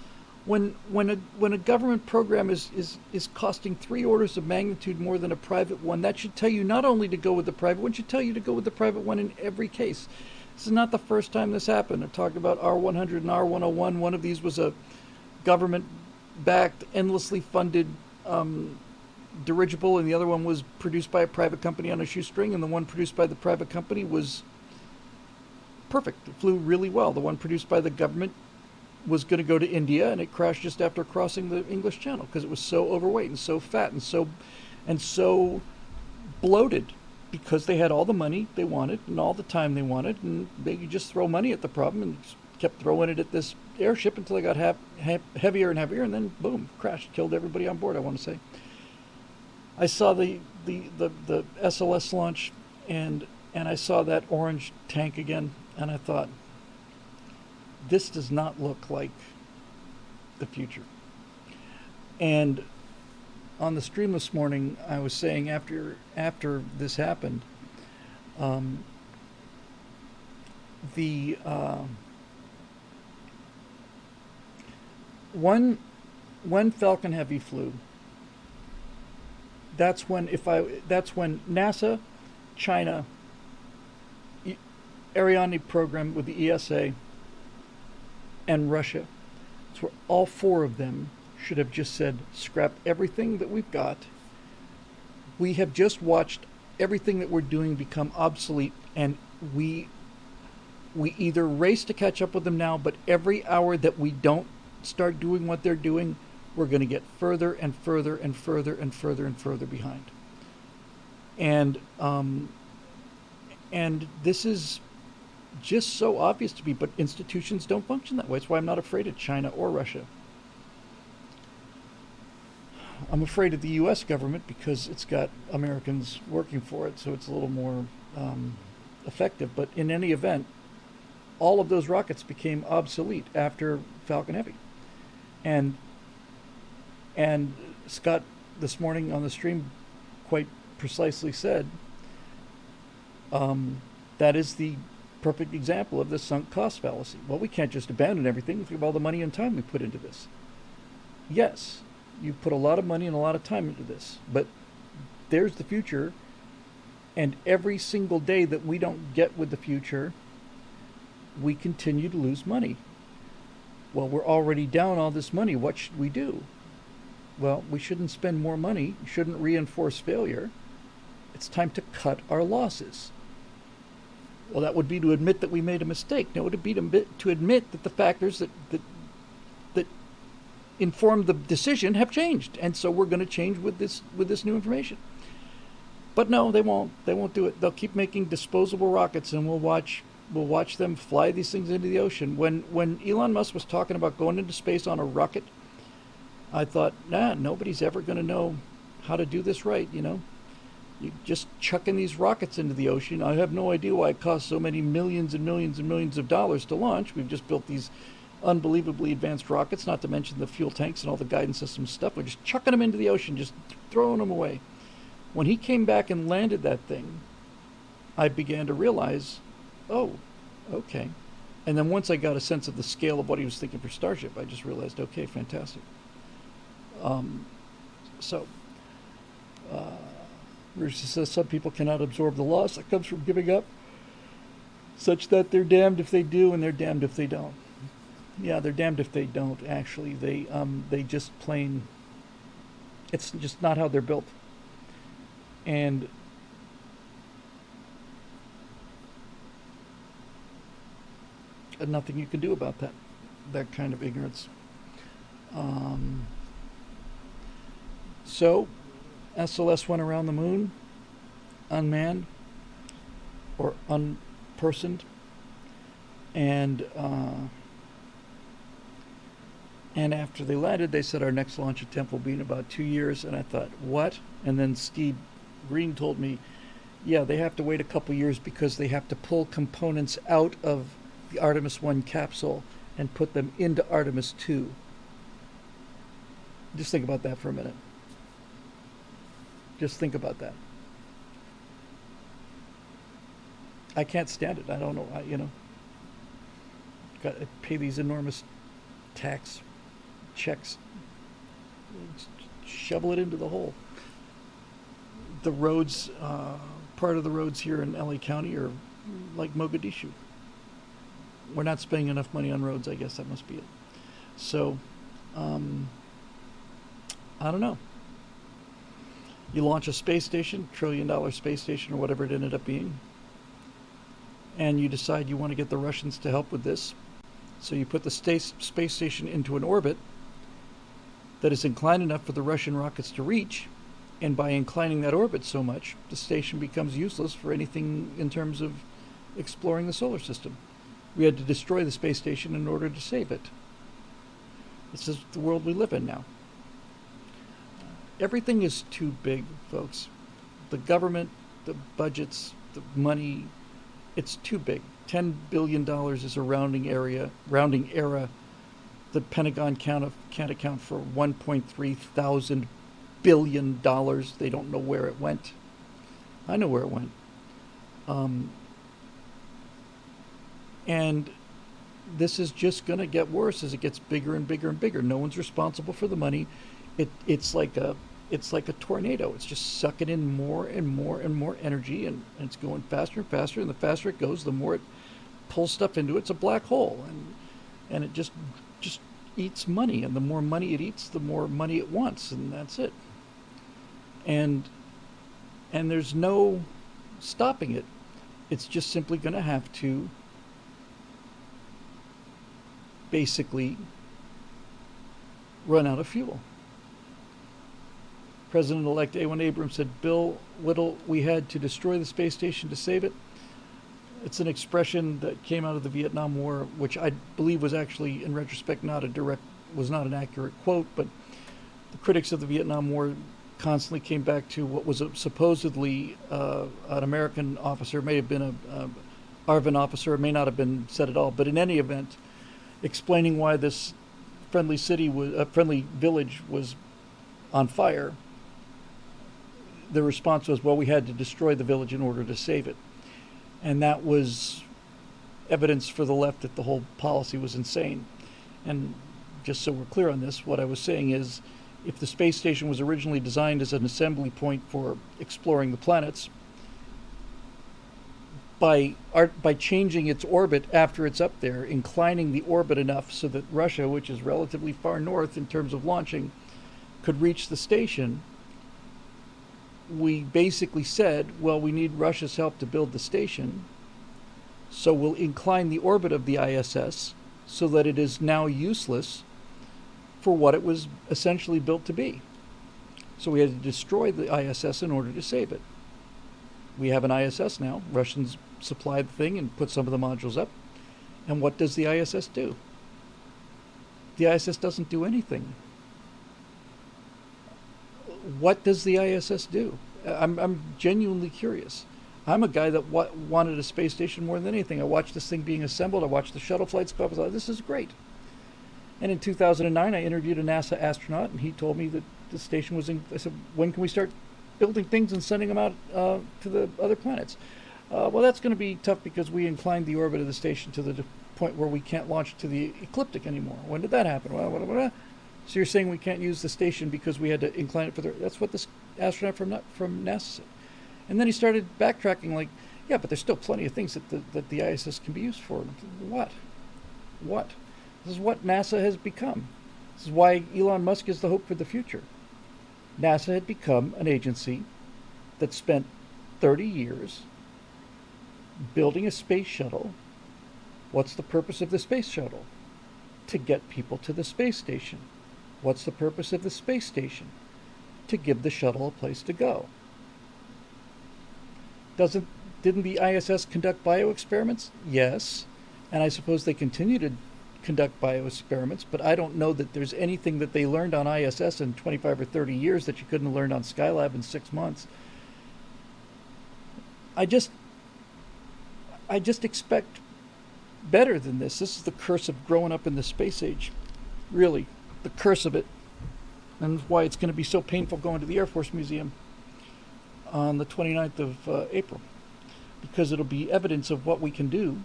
When a government program is costing 3 orders of magnitude more than a private one, that should tell you not only to go with the private one, should tell you to go with the private one in every case. This is not the first time this happened. I've talked about R100 and R101. One of these was a government-backed, endlessly funded dirigible, and the other one was produced by a private company on a shoestring, and the one produced by the private company was perfect. It flew really well. The one produced by the government was going to go to India, and it crashed just after crossing the English Channel because it was so overweight and so fat and so bloated, because they had all the money they wanted and all the time they wanted, and they could just throw money at the problem and just kept throwing it at this airship until it got heavier and heavier, and then boom, crashed, killed everybody on board. I want to say, I saw the SLS launch, and I saw that orange tank again, and I thought, this does not look like the future. And on the stream this morning, I was saying after this happened, the when Falcon Heavy flew, that's when NASA, China, Ariane program with the ESA, and Russia. It's where all 4 of them should have just said, scrap everything that we've got. We have just watched everything that we're doing become obsolete, and we either race to catch up with them now, but every hour that we don't start doing what they're doing, we're going to get further and further and further and further and further behind. And this is just so obvious to me, but institutions don't function that way. That's why I'm not afraid of China or Russia. I'm afraid of the U.S. government because it's got Americans working for it, so it's a little more effective. But in any event, all of those rockets became obsolete after Falcon Heavy. And Scott this morning on the stream quite precisely said, that is the perfect example of the sunk cost fallacy. Well, we can't just abandon everything. Think of all the money and time we put into this. Yes, you put a lot of money and a lot of time into this, but there's the future, and every single day that we don't get with the future, we continue to lose money. Well, we're already down all this money. What should we do? Well, we shouldn't spend more money. We shouldn't reinforce failure. It's time to cut our losses. Well, that would be to admit that we made a mistake. No, it would be to admit that the factors that informed the decision have changed, and so we're going to change with this new information. But no, they won't. They won't do it. They'll keep making disposable rockets, and we'll watch them fly these things into the ocean. When Elon Musk was talking about going into space on a rocket, I thought, nobody's ever going to know how to do this right. You just chucking these rockets into the ocean. I have no idea why it costs so many millions and millions and millions of dollars to launch. We've just built these unbelievably advanced rockets, not to mention the fuel tanks and all the guidance system stuff. We're just chucking them into the ocean, just throwing them away. When he came back and landed that thing, I began to realize, oh, okay. And then once I got a sense of the scale of what he was thinking for Starship, I just realized, okay, fantastic. Bruce says some people cannot absorb the loss that comes from giving up, such that they're damned if they do and they're damned if they don't. Yeah, they're damned if they don't, actually. They just plain, it's just not how they're built. And nothing you can do about that kind of ignorance. So SLS went around the moon, unmanned or unpersoned, and after they landed, they said our next launch attempt will be in about 2 years. And I thought, what? And then Steve Green told me, yeah, they have to wait a couple years because they have to pull components out of the Artemis 1 capsule and put them into Artemis 2. Just think about that for a minute. Just think about that. I can't stand it. I don't know. Got to pay these enormous tax checks. Shovel it into the hole. The roads, part of the roads here in LA County are like Mogadishu. We're not spending enough money on roads, I guess that must be it. So, I don't know. You launch a space station, $1 trillion space station or whatever it ended up being, and you decide you want to get the Russians to help with this. So you put the space station into an orbit that is inclined enough for the Russian rockets to reach, and by inclining that orbit so much, the station becomes useless for anything in terms of exploring the solar system. We had to destroy the space station in order to save it. This is the world we live in now. Everything is too big, folks. The government, the budgets, the money, it's too big. $10 billion is a rounding error. The Pentagon can't account for 1.3 thousand billion dollars. They don't know where it went. I know where it went. And this is just going to get worse as it gets bigger and bigger and bigger. No one's responsible for the money. It's like a tornado. It's just sucking in more and more and more energy, and it's going faster and faster. And the faster it goes, the more it pulls stuff into it. It's a black hole, and it just eats money. And the more money it eats, the more money it wants, and that's it. And there's no stopping it. It's just simply going to have to basically run out of fuel. President-elect A1 Abrams said, Bill Whittle, we had to destroy the space station to save it. It's an expression that came out of the Vietnam War, which I believe was actually, in retrospect, was not an accurate quote, but the critics of the Vietnam War constantly came back to what was supposedly an American officer. It may have been a ARVN officer. It may not have been said at all. But in any event, explaining why this friendly village was on fire, the response was, well, we had to destroy the village in order to save it. And that was evidence for the left that the whole policy was insane. And just so we're clear on this, what I was saying is, if the space station was originally designed as an assembly point for exploring the planets, by changing its orbit after it's up there, inclining the orbit enough so that Russia, which is relatively far north in terms of launching, could reach the station, we basically said, well, we need Russia's help to build the station, so we'll incline the orbit of the ISS so that it is now useless for what it was essentially built to be. So we had to destroy the ISS in order to save it. We have an ISS now. Russians supplied the thing and put some of the modules up. And what does the ISS do? The ISS doesn't do anything. What does the ISS do? I'm genuinely curious. I'm a guy that wanted a space station more than anything. I watched this thing being assembled. I watched the shuttle flights go up. I thought, this is great. And in 2009, I interviewed a NASA astronaut, and he told me that the station was I said, when can we start building things and sending them out to the other planets? Well, that's going to be tough because we inclined the orbit of the station to the point where we can't launch to the ecliptic anymore. When did that happen? Well, so you're saying we can't use the station because we had to incline it further? That's what this astronaut from NASA said. And then he started backtracking like, yeah, but there's still plenty of things that the ISS can be used for. What? This is what NASA has become. This is why Elon Musk is the hope for the future. NASA had become an agency that spent 30 years building a space shuttle. What's the purpose of the space shuttle? To get people to the space station. What's the purpose of the space station? to give the shuttle a place to go. Didn't the ISS conduct bioexperiments? Yes. And I suppose they continue to conduct bioexperiments, but I don't know that there's anything that they learned on ISS in 25 or 30 years that you couldn't have learned on Skylab in 6 months. I just expect better than this. This is the curse of growing up in the space age. Really, the curse of it. And why it's going to be so painful going to the Air Force Museum on the 29th of April. Because it'll be evidence of what we can do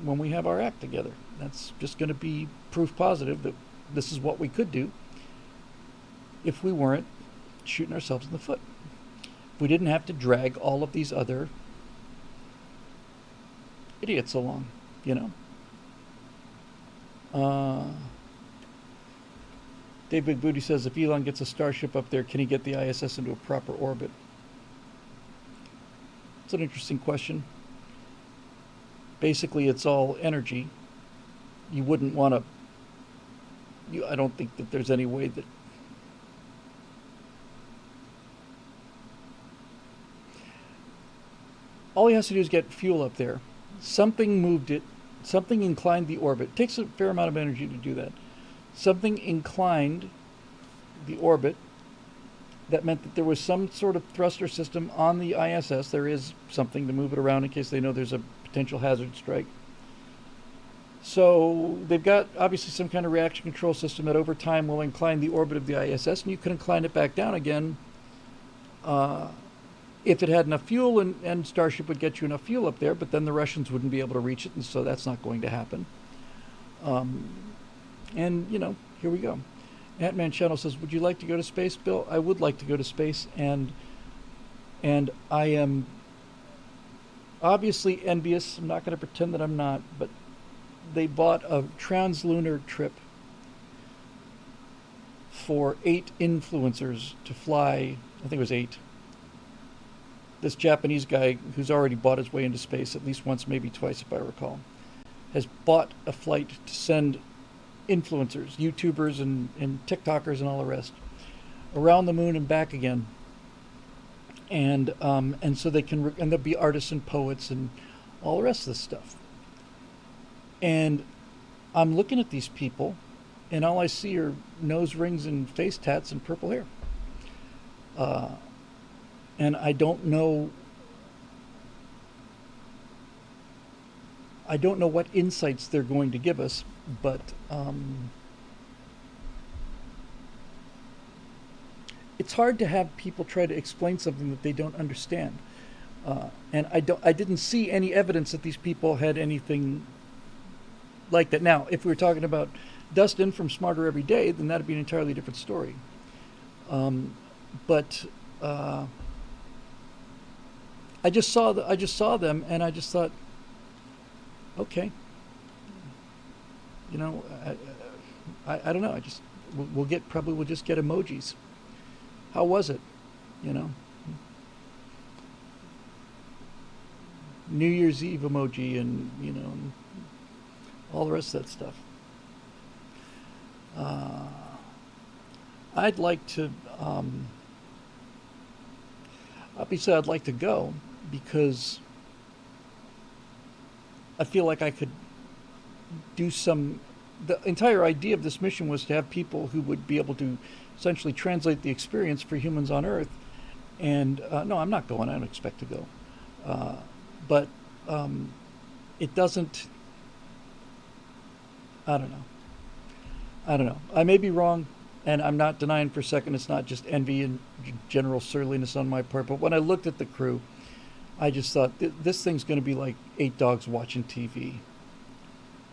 when we have our act together. That's just going to be proof positive that this is what we could do if we weren't shooting ourselves in the foot. If we didn't have to drag all of these other idiots along, you know. Dave Big Booty says, if Elon gets a Starship up there, can he get the ISS into a proper orbit? It's an interesting question. Basically, it's all energy. You wouldn't want to... I don't think that there's any way that... All he has to do is get fuel up there. Something moved it. Something inclined the orbit. It takes a fair amount of energy to do that. Something inclined the orbit. That meant that there was some sort of thruster system on the ISS. There is something to move it around in case they know there's a potential hazard strike. So they've got obviously some kind of reaction control system that over time will incline the orbit of the ISS, and you can incline it back down again if it had enough fuel, and Starship would get you enough fuel up there, but then the Russians wouldn't be able to reach it, and so that's not going to happen. And, you know, here we go. Ant-Man Channel says, would you like to go to space, Bill? I would like to go to space, and I am obviously envious. I'm not going to pretend that I'm not, but they bought a translunar trip for 8 influencers to fly. I think it was 8. This Japanese guy, who's already bought his way into space at least once, maybe twice if I recall, has bought a flight to send influencers, YouTubers and TikTokers and all the rest, around the moon and back again. And so they can, and there'll be artists and poets and all the rest of this stuff. And I'm looking at these people, and all I see are nose rings and face tats and purple hair. And I don't know what insights they're going to give us, but it's hard to have people try to explain something that they don't understand. And I didn't see any evidence that these people had anything like that. Now, if we were talking about Dustin from Smarter Every Day, then that'd be an entirely different story. But I just saw them, and I just thought, okay, you know, I don't know. We'll just get emojis. How was it? You know, New Year's Eve emoji, and you know, and all the rest of that stuff. I'd like to. Obviously, I'd like to go because I feel like I could do some. The entire idea of this mission was to have people who would be able to essentially translate the experience for humans on Earth. And no, I'm not going. I don't expect to go. But it doesn't. I don't know. I may be wrong, and I'm not denying for a second it's not just envy and general surliness on my part. But when I looked at the crew, I just thought, this thing's going to be like 8 dogs watching TV.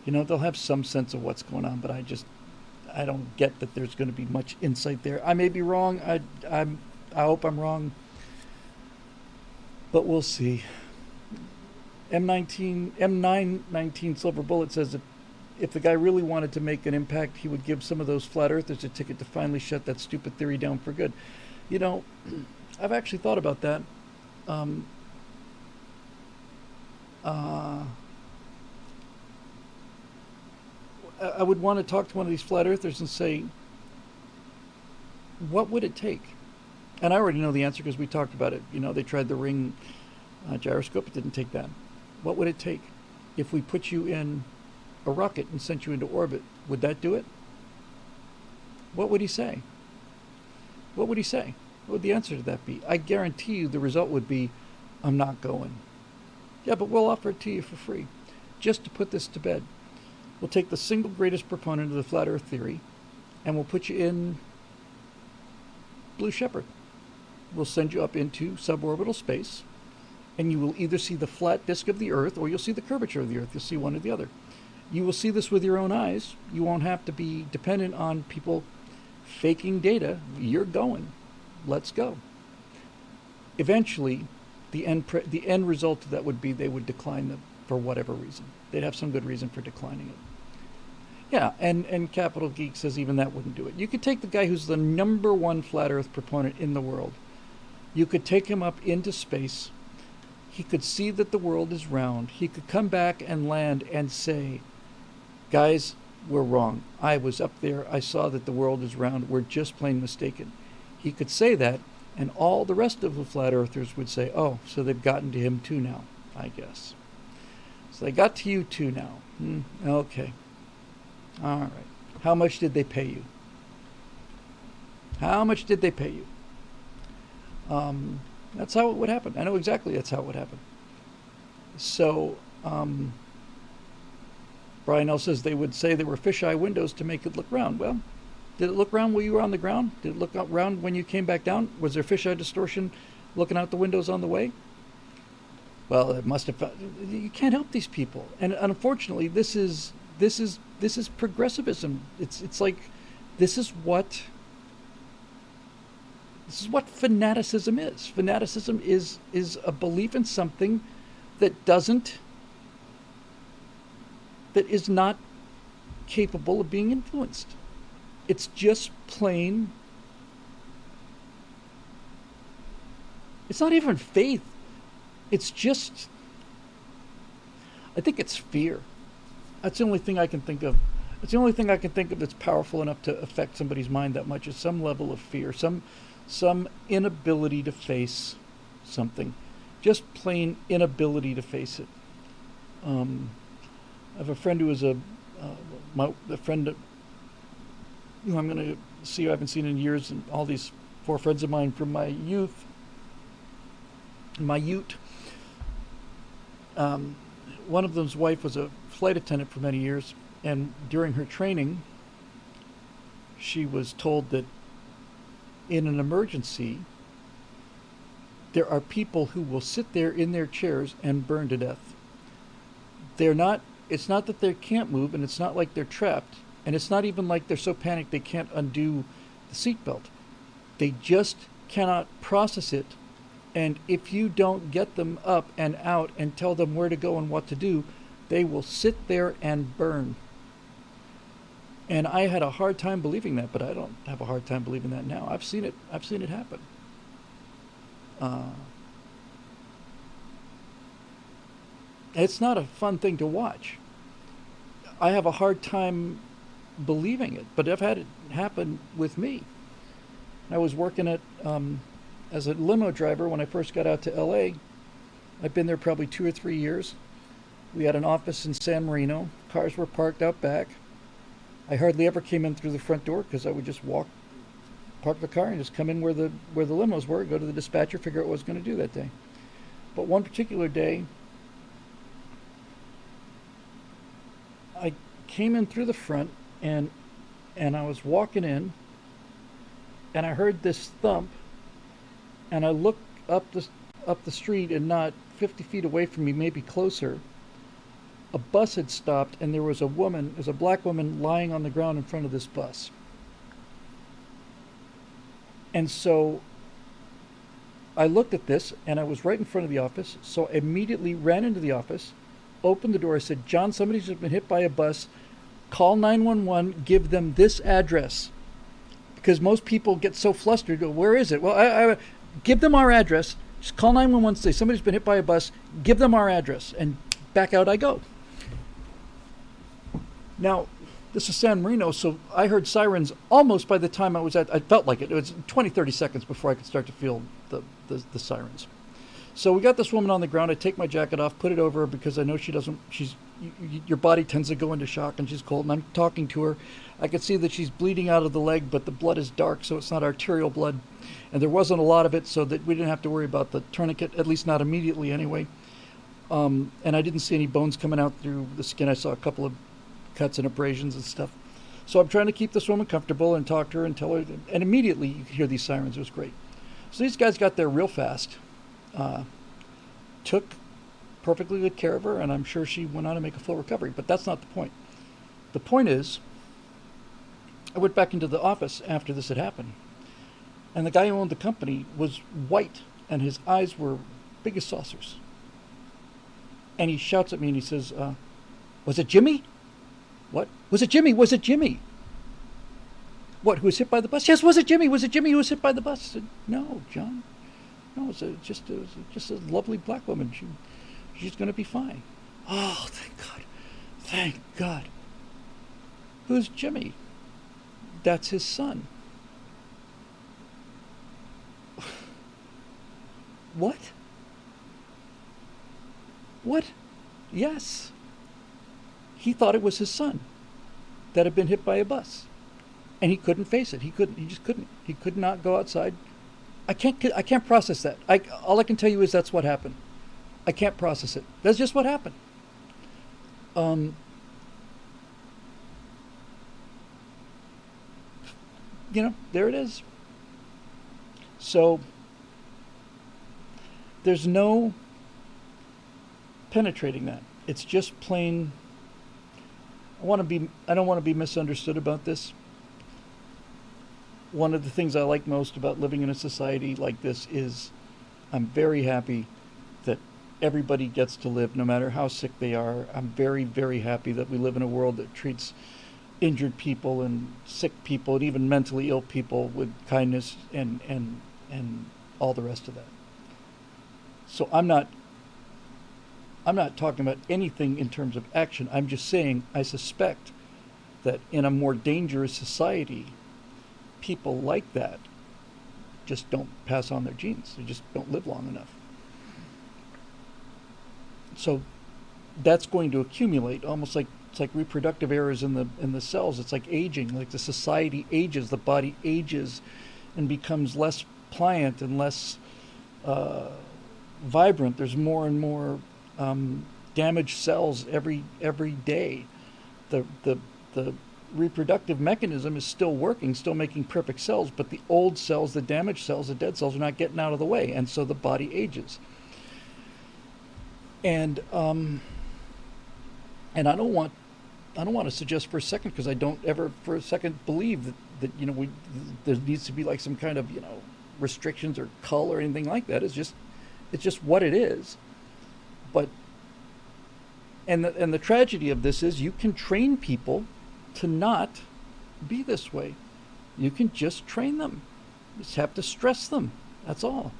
You know, they'll have some sense of what's going on, but I don't get that there's going to be much insight there. I may be wrong. I hope I'm wrong, but we'll see. M919 Silver Bullet says that if the guy really wanted to make an impact, he would give some of those flat earthers a ticket to finally shut that stupid theory down for good. You know, I've actually thought about that. I would want to talk to one of these flat earthers and say, what would it take? And I already know the answer because we talked about it. You know, they tried the ring gyroscope. It didn't take that. What would it take? If we put you in a rocket and sent you into orbit, would that do it? What would he say? What would he say? What would the answer to that be? I guarantee you the result would be, I'm not going. Yeah, but we'll offer it to you for free. Just to put this to bed. We'll take the single greatest proponent of the flat earth theory and we'll put you in Blue Shepard. We'll send you up into suborbital space and you will either see the flat disk of the earth or you'll see the curvature of the earth. You'll see one or the other. You will see this with your own eyes. You won't have to be dependent on people faking data. You're going. Let's go. Eventually, the end result of that would be they would decline them for whatever reason. They'd have some good reason for declining it. Yeah, and Capital Geek says even that wouldn't do it. You could take the guy who's the #1 flat earth proponent in the world. You could take him up into space. He could see that the world is round. He could come back and land and say, guys, we're wrong. I was up there. I saw that the world is round. We're just plain mistaken. He could say that, and all the rest of the flat earthers would say, oh, so they've gotten to him too now, I guess. So they got to you too now. Okay. All right. How much did they pay you? How much did they pay you? That's how it would happen. I know exactly that's how it would happen. So, Brian L. says they would say there were fisheye windows to make it look round. Well, did it look round when you were on the ground? Did it look round when you came back down? Was there fisheye distortion looking out the windows on the way? Well, it must have. You can't help these people, and unfortunately, this is progressivism. It's like this is what fanaticism is. Fanaticism is a belief in something that is not capable of being influenced. It's just plain. It's not even faith. It's just, I think it's fear. That's the only thing I can think of. It's the only thing I can think of that's powerful enough to affect somebody's mind that much is some level of fear, some inability to face something. Just plain inability to face it. I have a friend who is a friend that, I'm going to see who I haven't seen in years, and all these 4 friends of mine from my youth, my ute. One of them's wife was a flight attendant for many years, and during her training, she was told that in an emergency, there are people who will sit there in their chairs and burn to death. It's not that they can't move, and it's not like they're trapped, and it's not even like they're so panicked they can't undo the seatbelt. They just cannot process it. And if you don't get them up and out and tell them where to go and what to do, they will sit there and burn. And I had a hard time believing that, but I don't have a hard time believing that now. I've seen it happen. It's not a fun thing to watch. I have a hard time believing it, but I've had it happen with me. I was working at as a limo driver when I first got out to LA. I've been there probably 2 or 3 years. We had an office in San Marino. Cars were parked out back. I hardly ever came in through the front door because I would just park the car and just come in where the limos were, go to the dispatcher, figure out what I was going to do that day. But one particular day, I came in through the front and I was walking in and I heard this thump. And I looked up the street, and not 50 feet away from me, maybe closer, a bus had stopped, and there was a black woman lying on the ground in front of this bus. And so I looked at this, and I was right in front of the office, so I immediately ran into the office, opened the door. I said, John, somebody's just been hit by a bus. Call 911, give them this address. Because most people get so flustered, go, where is it? Well, I give them our address. Just call 911, say somebody's been hit by a bus. Give them our address, and back out I go. Now, This is San Marino, so I heard sirens almost by the time I felt like it. It was 20, 30 seconds before I could start to feel the sirens. So we got this woman on the ground. I take my jacket off, put it over her because I know she doesn't, your body tends to go into shock and she's cold. And I'm talking to her. I could see that she's bleeding out of the leg, but the blood is dark, so it's not arterial blood. And there wasn't a lot of it, so that we didn't have to worry about the tourniquet, at least not immediately anyway. And I didn't see any bones coming out through the skin. I saw a couple of cuts and abrasions and stuff. So I'm trying to keep this woman comfortable and talk to her and tell her. And immediately you could hear these sirens. It was great. So these guys got there real fast. Took perfectly good care of her, and I'm sure she went on to make a full recovery. But that's not the point. The point is, I went back into the office after this had happened, and the guy who owned the company was white, and his eyes were big as saucers. And he shouts at me and he says, "Was it Jimmy?" "What? Was it Jimmy? Was it Jimmy?" "What, who was hit by the bus?" "Yes, was it Jimmy? Was it Jimmy who was hit by the bus?" I said, "No, John. No, it was just a lovely black woman. She's going to be fine." "Oh, thank God. Thank God." "Who's Jimmy?" "That's his son." What? What? Yes. He thought it was his son that had been hit by a bus. And he couldn't face it. He just couldn't. He could not go outside. I can't process that. All I can tell you is that's what happened. I can't process it. That's just what happened. There it is. So there's no penetrating that. It's just plain. I don't want to be misunderstood about this. One of the things I like most about living in a society like this is I'm very happy that everybody gets to live no matter how sick they are. I'm very, very happy that we live in a world that treats injured people and sick people and even mentally ill people with kindness and all the rest of that. So I'm not talking about anything in terms of action. I'm just saying I suspect that in a more dangerous society, people like that just don't pass on their genes. They just don't live long enough. So that's going to accumulate, almost like it's like reproductive errors in the cells. It's like aging, like the society ages, the body ages, and becomes less pliant and less vibrant. There's more and more damaged cells every day. The reproductive mechanism is still working, still making perfect cells, but the old cells, the damaged cells, the dead cells are not getting out of the way, and so the body ages. And I don't want to suggest for a second, because I don't ever for a second believe that there needs to be like some kind of restrictions or cull or anything like that. It's just what it is. But and the tragedy of this is you can train people to not be this way. You can just train them. You just have to stress them. That's all.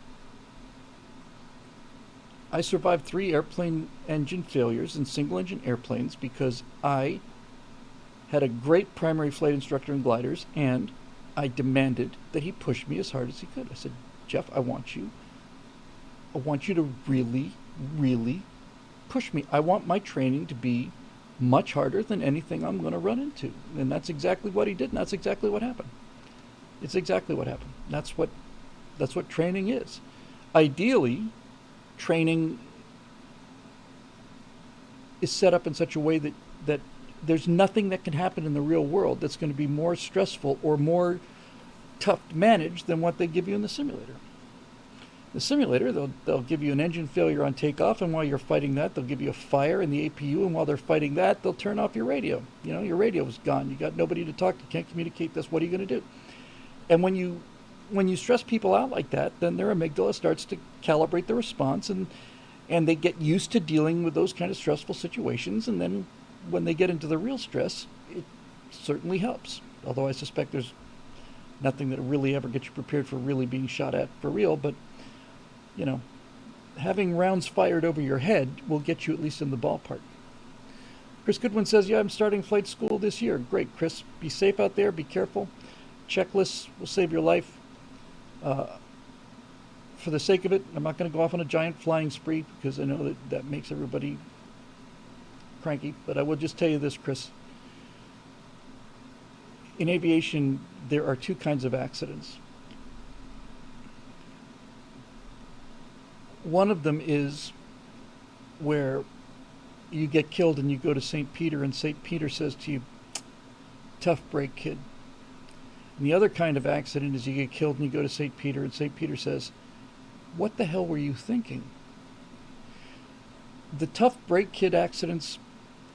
I survived 3 airplane engine failures in single-engine airplanes because I had a great primary flight instructor in gliders, and I demanded that he push me as hard as he could. I said, "Jeff, I want you to really, really push me. I want my training to be much harder than anything I'm going to run into." And that's exactly what he did, and that's exactly what happened. It's exactly what happened. That's what training is. Ideally, training is set up in such a way that there's nothing that can happen in the real world that's going to be more stressful or more tough to manage than what they give you in the simulator. The simulator, they'll give you an engine failure on takeoff, and while you're fighting that, they'll give you a fire in the APU, and while they're fighting that, they'll turn off your radio. Your radio's gone. You got nobody to talk to. You can't communicate this. What are you going to do? And when you stress people out like that, then their amygdala starts to calibrate the response, and they get used to dealing with those kind of stressful situations, and then when they get into the real stress, it certainly helps. Although I suspect there's nothing that really ever gets you prepared for really being shot at for real, but having rounds fired over your head will get you at least in the ballpark. Chris Goodwin says, yeah, I'm starting flight school this year. Great, Chris. Be safe out there. Be careful. Checklists will save your life. For the sake of it, I'm not going to go off on a giant flying spree because I know that makes everybody cranky. But I will just tell you this, Chris. In aviation, there are two kinds of accidents. One of them is where you get killed and you go to St. Peter and St. Peter says to you, tough break, kid. And the other kind of accident is you get killed and you go to St. Peter and St. Peter says, what the hell were you thinking? The tough break kid accidents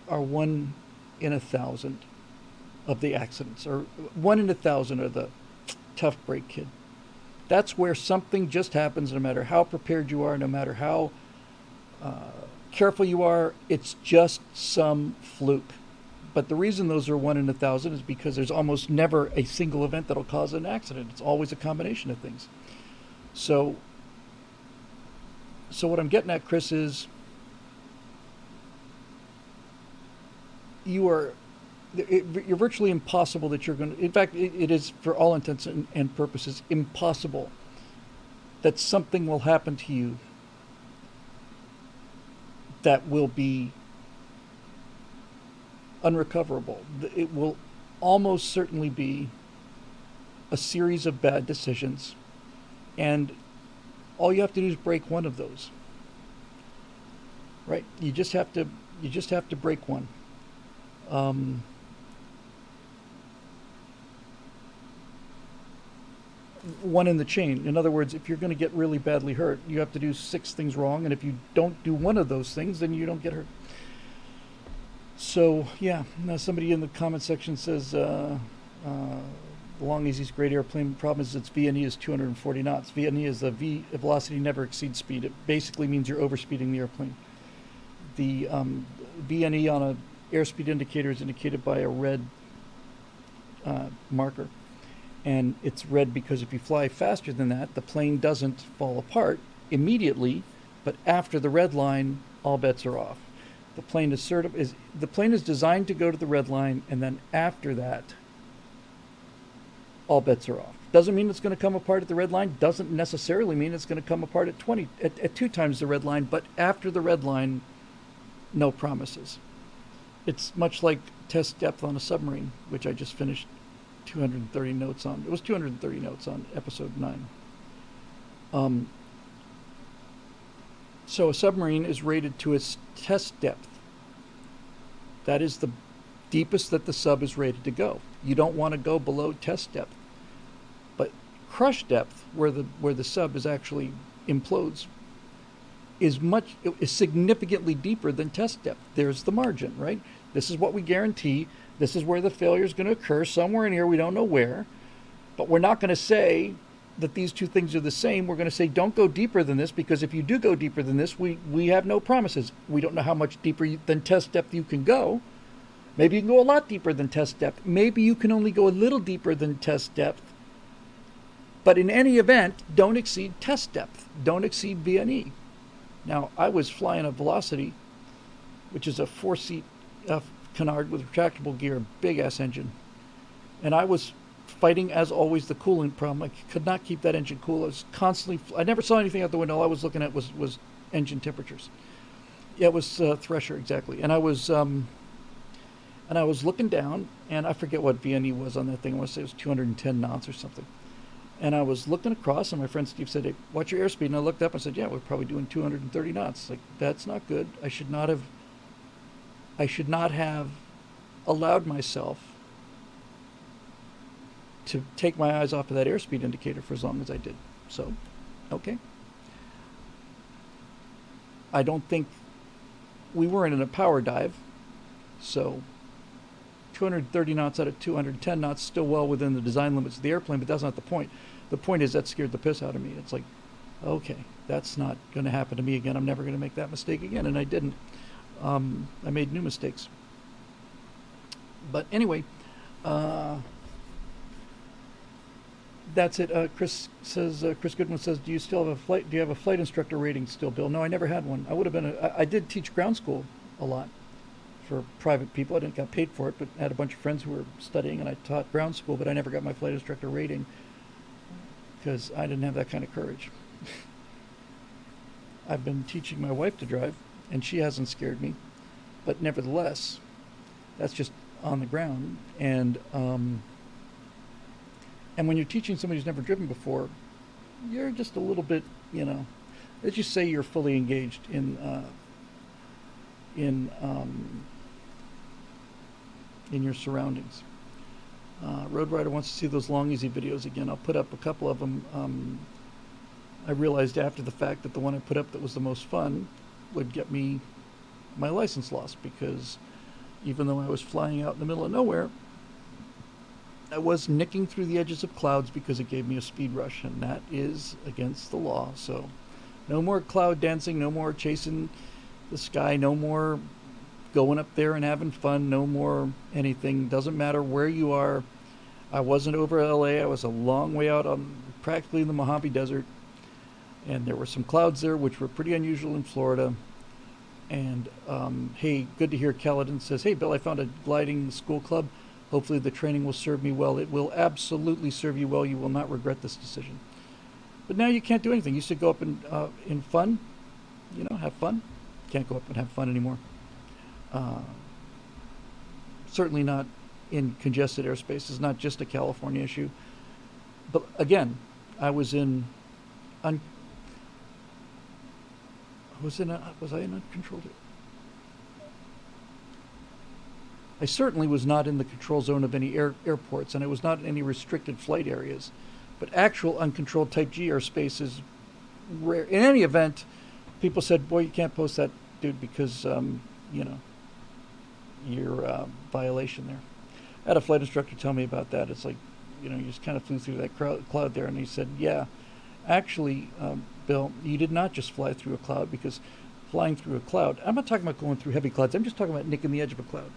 are 1 in 1,000 of the accidents, or 1 in 1,000 are the tough break kid. That's where something just happens, no matter how prepared you are, no matter how careful you are, it's just some fluke. But the reason those are 1 in 1,000 is because there's almost never a single event that'll cause an accident. It's always a combination of things. So what I'm getting at, Chris, is you're virtually impossible that you're going to, in fact, it is for all intents and purposes impossible that something will happen to you that will be unrecoverable. It will almost certainly be a series of bad decisions, and all you have to do is break one of those. Right? You just have to break one. One in the chain. In other words, if you're going to get really badly hurt, you have to do 6 things wrong, and if you don't do one of those things, then you don't get hurt. So, yeah, now somebody in the comment section says, the Long Easy's great airplane. Problem is its VNE is 240 knots. VNE is a velocity never exceeds speed. It basically means you're overspeeding the airplane. The VNE on a airspeed indicator is indicated by a red marker. And it's red because if you fly faster than that, the plane doesn't fall apart immediately, but after the red line, all bets are off. The plane is designed to go to the red line, and then after that, all bets are off. Doesn't mean it's going to come apart at the red line. Doesn't necessarily mean it's going to come apart at 2 times the red line. But after the red line, no promises. It's much like test depth on a submarine, which I just finished 230 notes on. It was 230 notes on episode 9. So a submarine is rated to its test depth. That is the deepest that the sub is rated to go. You don't want to go below test depth. But crush depth, where the sub is actually implodes, is significantly deeper than test depth. There's the margin, right? This is what we guarantee. This is where the failure is going to occur, somewhere in here, we don't know where. But we're not going to say that these two things are the same. We're going to say don't go deeper than this, because if you do go deeper than this, we have no promises. We don't know how much deeper than test depth you can go. Maybe you can go a lot deeper than test depth. Maybe you can only go a little deeper than test depth. But in any event, don't exceed test depth. Don't exceed VNE. Now, I was flying a Velocity, which is a 4-seat canard with retractable gear, big-ass engine. And I was fighting, as always, the coolant problem. I could not keep that engine cool. I was constantly... I never saw anything out the window. All I was looking at was engine temperatures. Yeah, it was Thresher, exactly. And I was looking down, and I forget what VNE was on that thing. I want to say it was 210 knots or something. And I was looking across, and my friend Steve said, "Hey, watch your airspeed." And I looked up and said, "Yeah, we're probably doing 230 knots." Like, that's not good. I should not have allowed myself to take my eyes off of that airspeed indicator for as long as I did. So, okay. I don't think we weren't in a power dive, so 230 knots out of 210 knots, still well within the design limits of the airplane, but that's not the point. The point is that scared the piss out of me. It's like, okay, that's not going to happen to me again. I'm never going to make that mistake again, and I didn't. I made new mistakes. But anyway, that's it. Chris Goodwin says, do you have a flight instructor rating still, Bill? No, I never had one. I would have been I did teach ground school a lot for private people. I didn't get paid for it, but I had a bunch of friends who were studying, and I taught ground school, but I never got my flight instructor rating because I didn't have that kind of courage. I've been teaching my wife to drive, and she hasn't scared me, but nevertheless, that's just on the ground. And when you're teaching somebody who's never driven before, you're just a little bit, let's just say you're fully engaged in your surroundings. Road Rider wants to see those long, easy videos again. I'll put up a couple of them. I realized after the fact that the one I put up that was the most fun would get me my license lost, because even though I was flying out in the middle of nowhere, I was nicking through the edges of clouds because it gave me a speed rush, and that is against the law. So no more cloud dancing, no more chasing the sky, no more going up there and having fun, no more anything. Doesn't matter where you are. I wasn't over LA. I was a long way out on practically in the Mojave Desert, and there were some clouds there, which were pretty unusual in Florida. And hey, good to hear Caledon says, hey Bill, I found a gliding school club. Hopefully the training will serve me well. It will absolutely serve you well. You will not regret this decision. But now you can't do anything. You used to go up and in fun, have fun. Can't go up and have fun anymore. Certainly not in congested airspace. It's not just a California issue. But again, was I in uncontrolled? I certainly was not in the control zone of any airports, and I was not in any restricted flight areas. But actual uncontrolled Type G airspace is rare. In any event, people said, boy, you can't post that, dude, because, you're violation there. I had a flight instructor tell me about that. It's like, you just kind of flew through that cloud there, and he said, yeah, actually, Bill, you did not just fly through a cloud, because flying through a cloud, I'm not talking about going through heavy clouds, I'm just talking about nicking the edge of a cloud.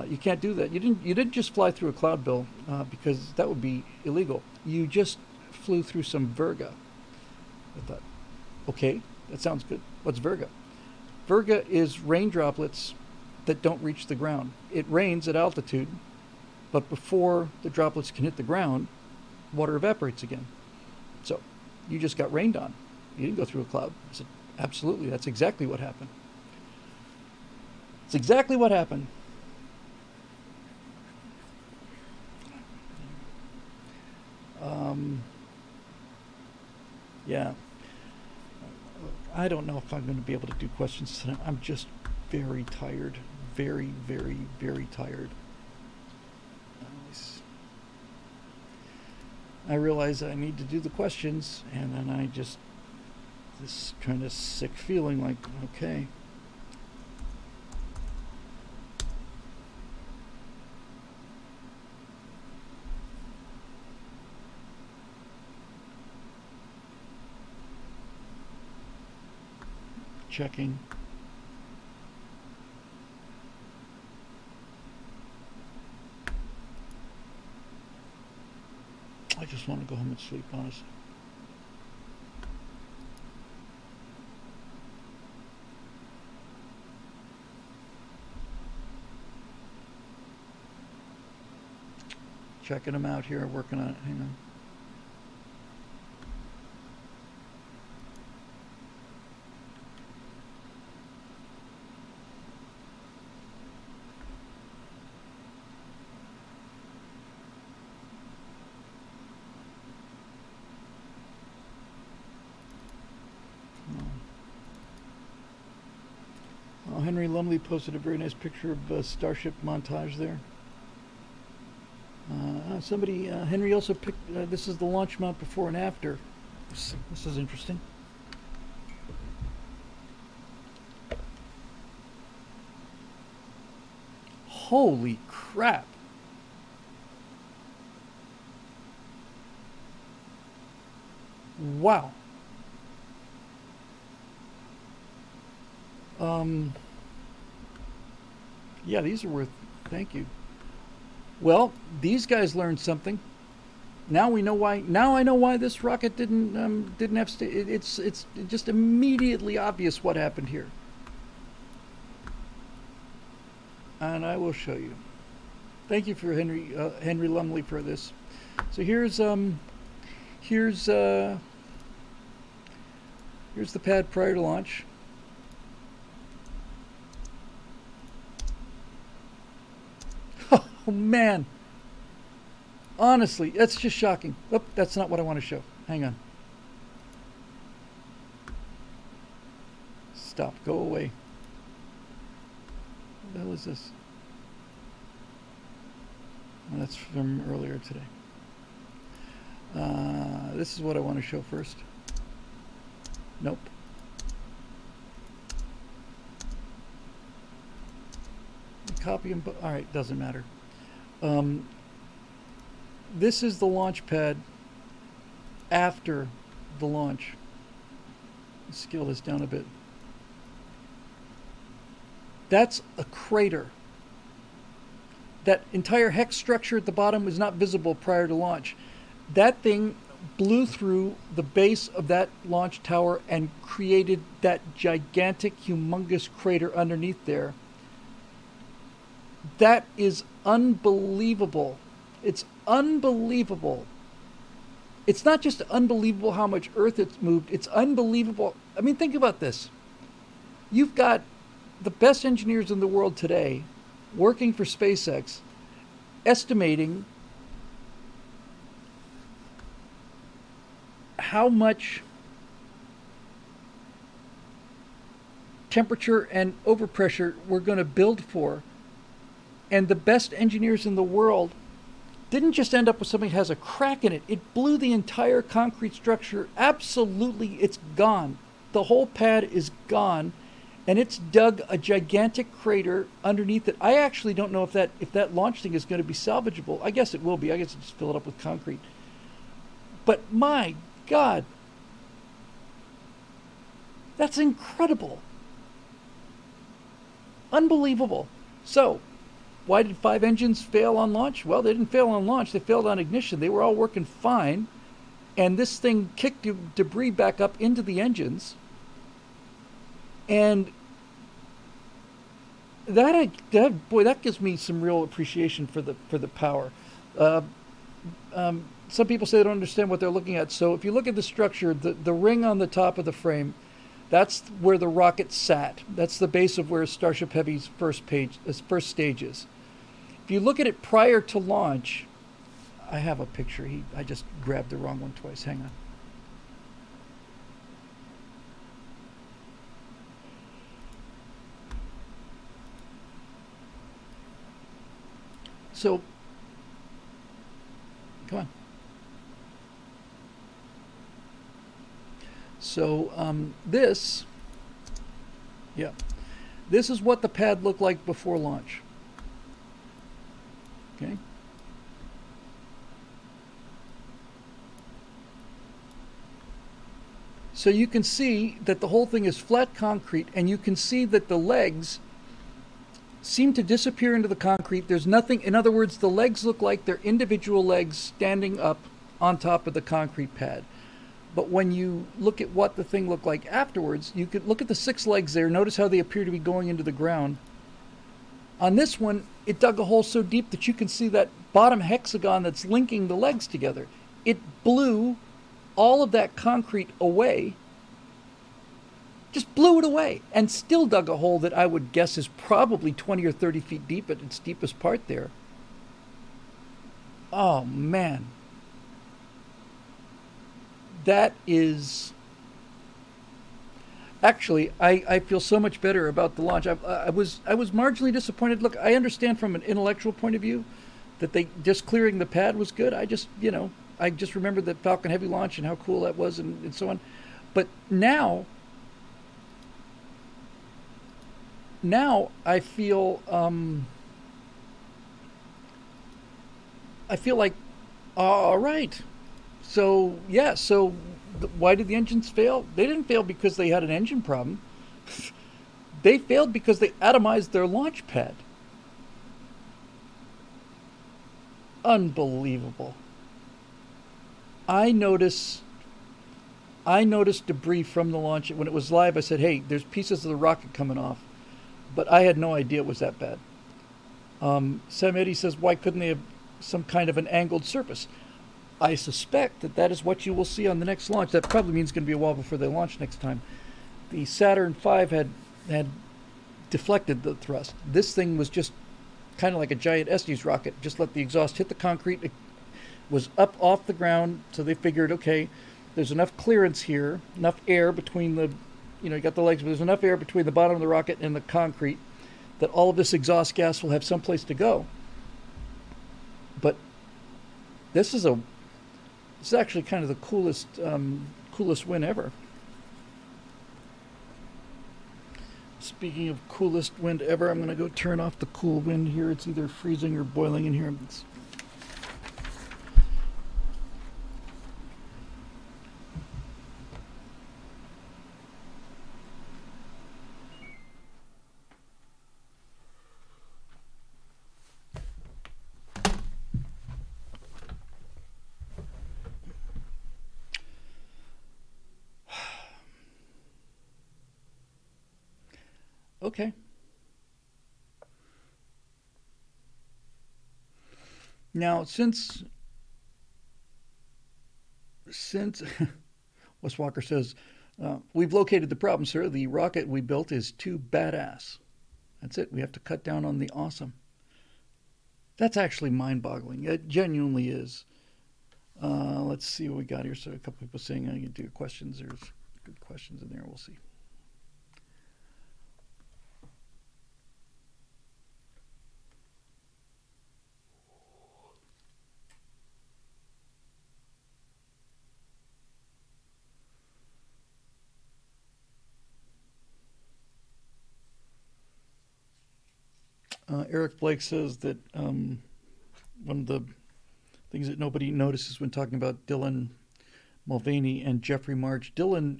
You can't do that. You didn't just fly through a cloud, Bill, because that would be illegal. You just flew through some virga. I thought, okay, that sounds good. What's virga? Virga is rain droplets that don't reach the ground. It rains at altitude, but before the droplets can hit the ground, water evaporates again. So you just got rained on. You didn't go through a cloud. I said, absolutely, that's exactly what happened. It's exactly what happened. Yeah. I don't know if I'm going to be able to do questions tonight. I'm just very tired. Very, very, very tired. I realize I need to do the questions, and then I just, this kind of sick feeling like, okay. Checking. I just want to go home and sleep, honestly. Checking them out here, working on it. Hang on. Henry Lumley posted a very nice picture of Starship montage there. Henry also picked, this is the launch mount before and after. This is interesting. Holy crap. Wow. Yeah, these are worth, thank you. Well, these guys learned something. Now we know why. Now I know why this rocket didn't have. It's just immediately obvious what happened here. and I will show you. Thank you for Henry Lumley for this. So here's the pad prior to launch. Oh man, honestly, that's just shocking. Oh, that's not what I want to show. Hang on. Stop. Go away. What the hell is this? Well, that's from earlier today. This is what I want to show first. Nope. Copy and all right, doesn't matter. This is the launch pad after the launch. Let's scale this down a bit. That's a crater. That entire hex structure at the bottom was not visible prior to launch. That thing blew through the base of that launch tower and created that gigantic, humongous crater underneath there. That is unbelievable. It's unbelievable. It's not just unbelievable how much earth it's moved. It's unbelievable. I mean, think about this. You've got the best engineers in the world today working for SpaceX, estimating how much temperature and overpressure we're going to build for. And the best engineers in the world didn't just end up with something that has a crack in it. It blew the entire concrete structure. Absolutely, it's gone. The whole pad is gone. And it's dug a gigantic crater underneath it. I actually don't know if that launch thing is going to be salvageable. I guess it will be. I guess just fill it up with concrete. But my God, that's incredible. Unbelievable. So, why did 5 engines fail on launch? Well, they didn't fail on launch. They failed on ignition. They were all working fine. And this thing kicked debris back up into the engines. And that gives me some real appreciation for the power. Some people say they don't understand what they're looking at. So if you look at the structure, the ring on the top of the frame, that's where the rocket sat. That's the base of where Starship Heavy's first stage is. If you look at it prior to launch, I have a picture. I just grabbed the wrong one twice. Hang on. So, come on. So, this is what the pad looked like before launch. Okay. So you can see that the whole thing is flat concrete, and you can see that the legs seem to disappear into the concrete. There's nothing, in other words, the legs look like they're individual legs standing up on top of the concrete pad. But when you look at what the thing looked like afterwards, you could look at the 6 legs there. Notice how they appear to be going into the ground. On this one, it dug a hole so deep that you can see that bottom hexagon that's linking the legs together. It blew all of that concrete away. Just blew it away and still dug a hole that I would guess is probably 20 or 30 feet deep at its deepest part there. Oh, man. That is... Actually, I feel so much better about the launch. I was marginally disappointed. Look, I understand from an intellectual point of view that they just clearing the pad was good. I just remembered the Falcon Heavy launch and how cool that was and so on. But now I feel like, all right. So yeah, so why did the engines fail? They didn't fail because they had an engine problem. They failed because they atomized their launch pad. Unbelievable. I noticed debris from the launch. When it was live, I said, hey, there's pieces of the rocket coming off. But I had no idea it was that bad. Sam Eddy says, why couldn't they have some kind of an angled surface? I suspect that that is what you will see on the next launch. That probably means it's going to be a while before they launch next time. The Saturn V had deflected the thrust. This thing was just kind of like a giant Estes rocket. Just let the exhaust hit the concrete. It was up off the ground, so they figured, okay, there's enough clearance here, enough air between the, you got the legs, but there's enough air between the bottom of the rocket and the concrete that all of this exhaust gas will have some place to go. But this is actually kind of the coolest win ever. Speaking of coolest wind ever, I'm going to go turn off the cool wind here. It's either freezing or boiling in here. Okay. Now, since Wes Walker says, we've located the problem, sir. The rocket we built is too badass. That's it. We have to cut down on the awesome. That's actually mind-boggling. It genuinely is. Let's see what we got here. So a couple people saying I can do questions. There's good questions in there. We'll see. Eric Blake says that one of the things that nobody notices when talking about Dylan Mulvaney and Jeffrey March, Dylan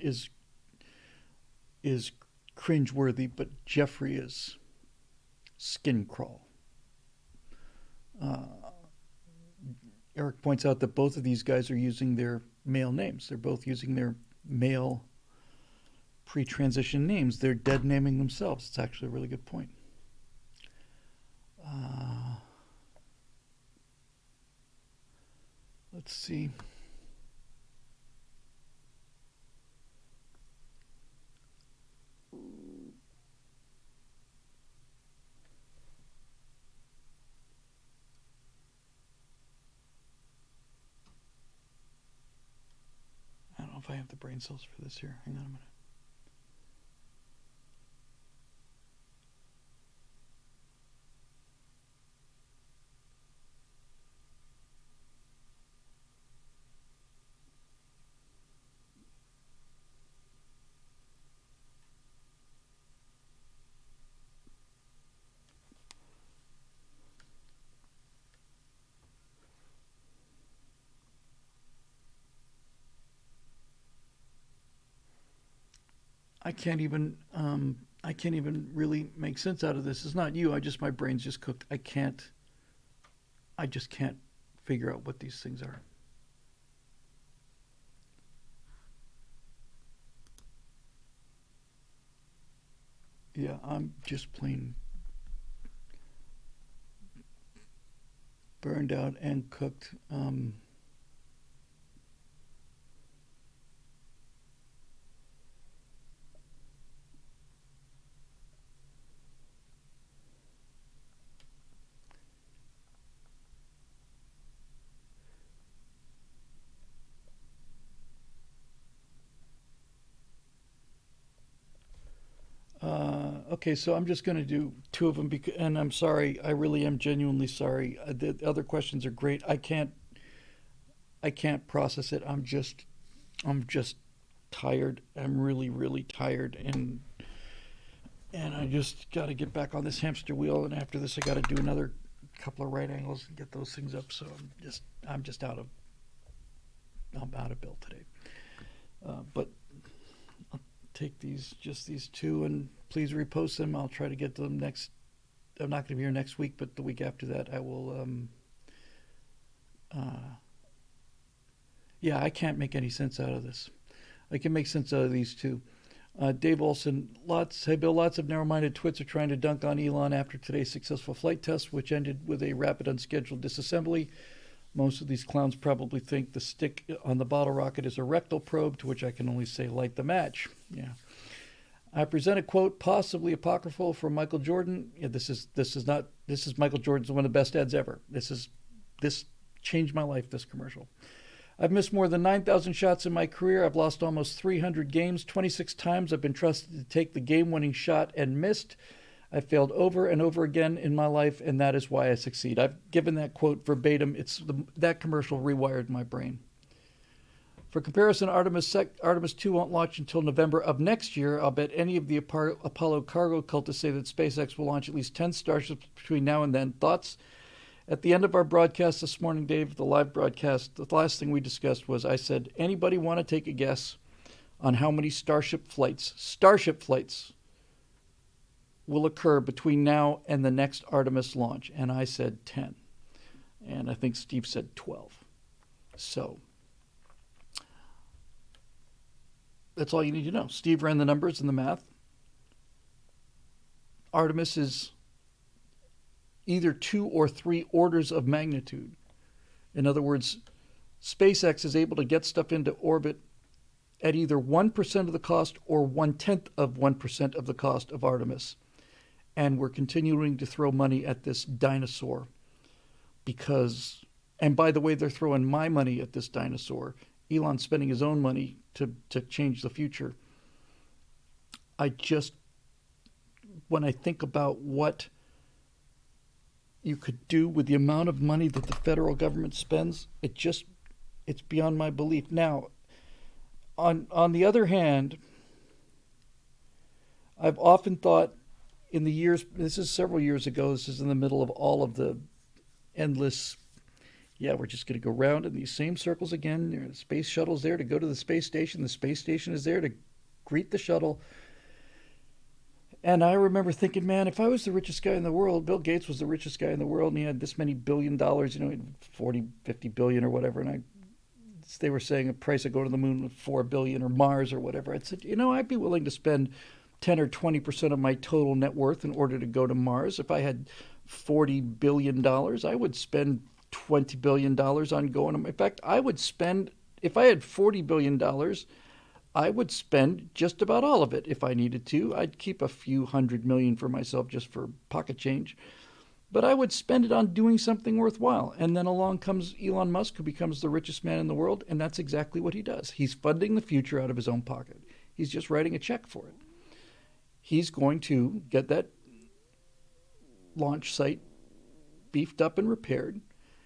is cringeworthy, but Jeffrey is skin crawl. Eric points out that both of these guys are using their male names. They're both using their male pre-transition names. They're dead naming themselves. It's actually a really good point. Let's see. I don't know if I have the brain cells for this here. Hang on a minute. I can't even really make sense out of this. It's not you. My brain's just cooked. I just can't figure out what these things are. Yeah, I'm just plain burned out and cooked. Okay, so I'm just going to do two of them, and I'm sorry. I really am genuinely sorry. The other questions are great. I can't process it. I'm just tired. I'm really, really tired, and I just got to get back on this hamster wheel. And after this, I got to do another couple of right angles and get those things up. So I'm out of bill today. But I'll take these two, and please repost them. I'll try to get them next. I'm not going to be here next week, but the week after that, I will. Yeah, I can't make any sense out of this. I can make sense out of these two. Dave Olson, hey Bill, lots of narrow-minded twits are trying to dunk on Elon after today's successful flight test, which ended with a rapid unscheduled disassembly. Most of these clowns probably think the stick on the bottle rocket is a rectal probe, to which I can only say light the match. Yeah. I present a quote, possibly apocryphal, from Michael Jordan. Yeah, this is Michael Jordan's one of the best ads ever. This changed my life, this commercial. I've missed more than 9,000 shots in my career. I've lost almost 300 games. 26 times I've been trusted to take the game-winning shot and missed. I've failed over and over again in my life, and that is why I succeed. I've given that quote verbatim. That commercial rewired my brain. For comparison, Artemis 2 won't launch until November of next year. I'll bet any of the Apollo cargo cultists say that SpaceX will launch at least 10 Starships between now and then. Thoughts? At the end of our broadcast this morning, Dave, the live broadcast, the last thing we discussed was I said, anybody want to take a guess on how many Starship flights will occur between now and the next Artemis launch? And I said 10. And I think Steve said 12. So that's all you need to know. Steve ran the numbers and the math. Artemis is either 2 or 3 orders of magnitude. In other words, SpaceX is able to get stuff into orbit at either 1% of the cost or 1/10 of 1% of the cost of Artemis. And we're continuing to throw money at this dinosaur because, and by the way, they're throwing my money at this dinosaur. Elon's spending his own money to change the future. When I think about what you could do with the amount of money that the federal government spends, it's beyond my belief. Now, on the other hand, I've often thought in the years, this is several years ago, this is in the middle of all of the endless, we're just going to go round in these same circles again. The space shuttle's there to go to the space station. The space station is there to greet the shuttle. And I remember thinking, man, if I was the richest guy in the world, Bill Gates was the richest guy in the world, and he had this many $1 billion, 40, 50 billion or whatever. And they were saying a price of going to the moon was $4 billion or Mars or whatever. I said, I'd be willing to spend 10 or 20% of my total net worth in order to go to Mars. If I had $40 billion, I would spend $20 billion on going. In fact, if I had $40 billion, I would spend just about all of it if I needed to. I'd keep a few $100 million for myself just for pocket change. But I would spend it on doing something worthwhile. And then along comes Elon Musk, who becomes the richest man in the world, and that's exactly what he does. He's funding the future out of his own pocket. He's just writing a check for it. He's going to get that launch site beefed up and repaired.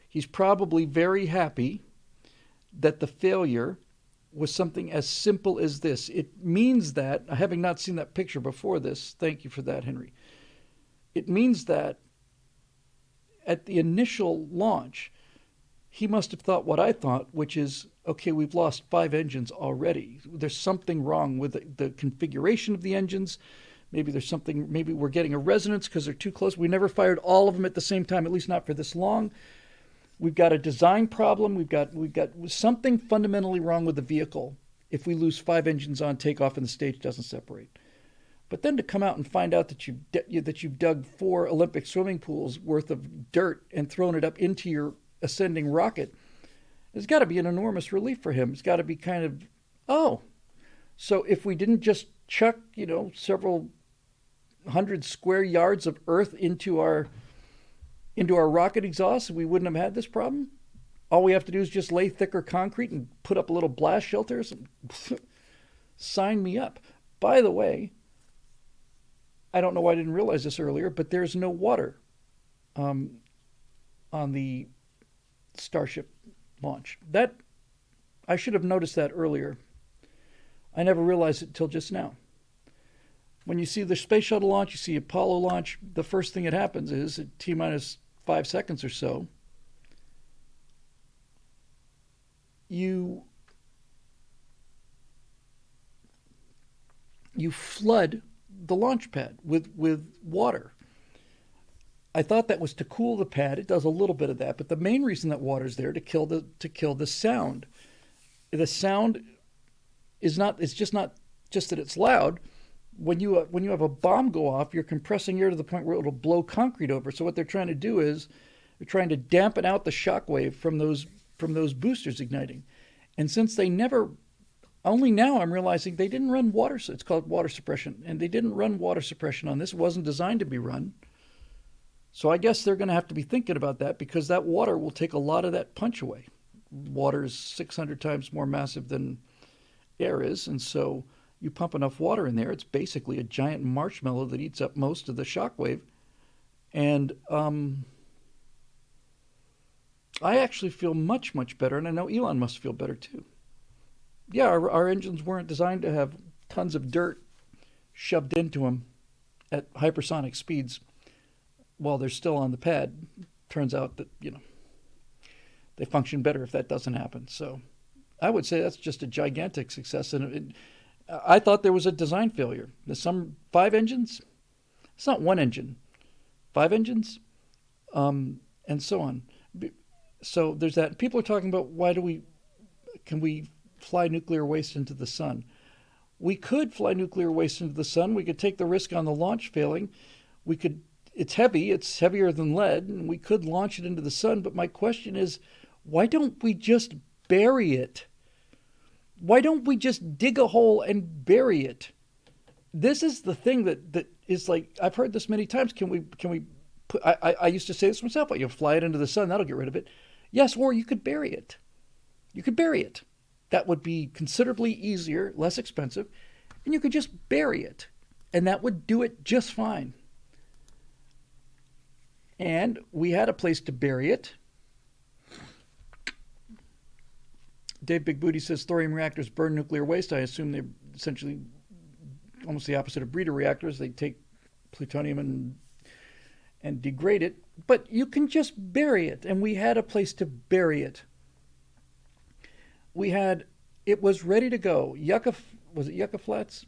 He's probably very happy that the failure was something as simple as this. It means that, having not seen that picture before this, thank you for that, Henry. It means that at the initial launch, he must have thought what I thought, which is, okay, we've lost 5 engines already. There's something wrong with the configuration of the engines. Maybe we're getting a resonance because they're too close. We never fired all of them at the same time, at least not for this long. We've got a design problem. We've got something fundamentally wrong with the vehicle if we lose 5 engines on takeoff and the stage doesn't separate. But then to come out and find out that you've dug 4 Olympic swimming pools worth of dirt and thrown it up into your ascending rocket, it's got to be an enormous relief for him. It's got to be kind of, so if we didn't just chuck, several hundred square yards of earth into our rocket exhaust, we wouldn't have had this problem. All we have to do is just lay thicker concrete and put up a little blast shelters and sign me up. By the way, I don't know why I didn't realize this earlier, but there's no water on the Starship launch. That I should have noticed that earlier. I never realized it till just now. When you see the space shuttle launch, you see Apollo launch, the first thing that happens is at T-minus 5 seconds or so, you flood the launch pad with water. I thought that was to cool the pad. It does a little bit of that, but the main reason that water's there to kill the sound. The sound is not. It's just not just that it's loud. When you have a bomb go off, you're compressing air to the point where it'll blow concrete over. So what they're trying to do is they're trying to dampen out the shock wave from those boosters igniting. And since they never, only now I'm realizing they didn't run water. It's called water suppression, and they didn't run water suppression on this. It wasn't designed to be run. So I guess they're going to have to be thinking about that, because that water will take a lot of that punch away. Water is 600 times more massive than air is, and so you pump enough water in there, it's basically a giant marshmallow that eats up most of the shock wave. And I actually feel much, much better, and I know Elon must feel better too. Yeah, our engines weren't designed to have tons of dirt shoved into them at hypersonic speeds while they're still on the pad. Turns out that, they function better if that doesn't happen. So I would say that's just a gigantic success. And I thought there was a design failure. There's some 5 engines. It's not one engine. 5 engines, and so on. So there's that. People are talking about can we fly nuclear waste into the sun? We could fly nuclear waste into the sun. We could take the risk on the launch failing. It's heavy. It's heavier than lead, and we could launch it into the sun. But my question is, why don't we just bury it? Why don't we just dig a hole and bury it? This is the thing that is like, I've heard this many times. Can we put, I used to say this myself, you fly it into the sun, that'll get rid of it. Yes, or you could bury it. You could bury it. That would be considerably easier, less expensive, and you could just bury it. And that would do it just fine. And we had a place to bury it. Dave Big Booty says thorium reactors burn nuclear waste. I assume they're essentially almost the opposite of breeder reactors. They take plutonium and degrade it. But you can just bury it, and we had a place to bury it. It was ready to go. Was it Yucca Flats?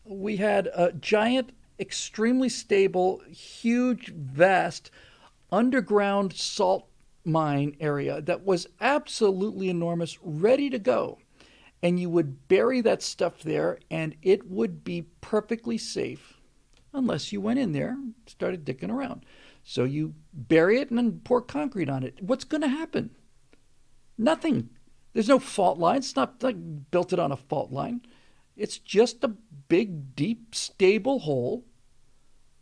We had a giant, extremely stable, huge, vast underground salt mine area that was absolutely enormous, ready to go. And you would bury that stuff there, and it would be perfectly safe unless you went in there and started dicking around. So you bury it and then pour concrete on it. What's going to happen? Nothing. There's no fault line. It's not like built it on a fault line. It's just a big, deep, stable hole.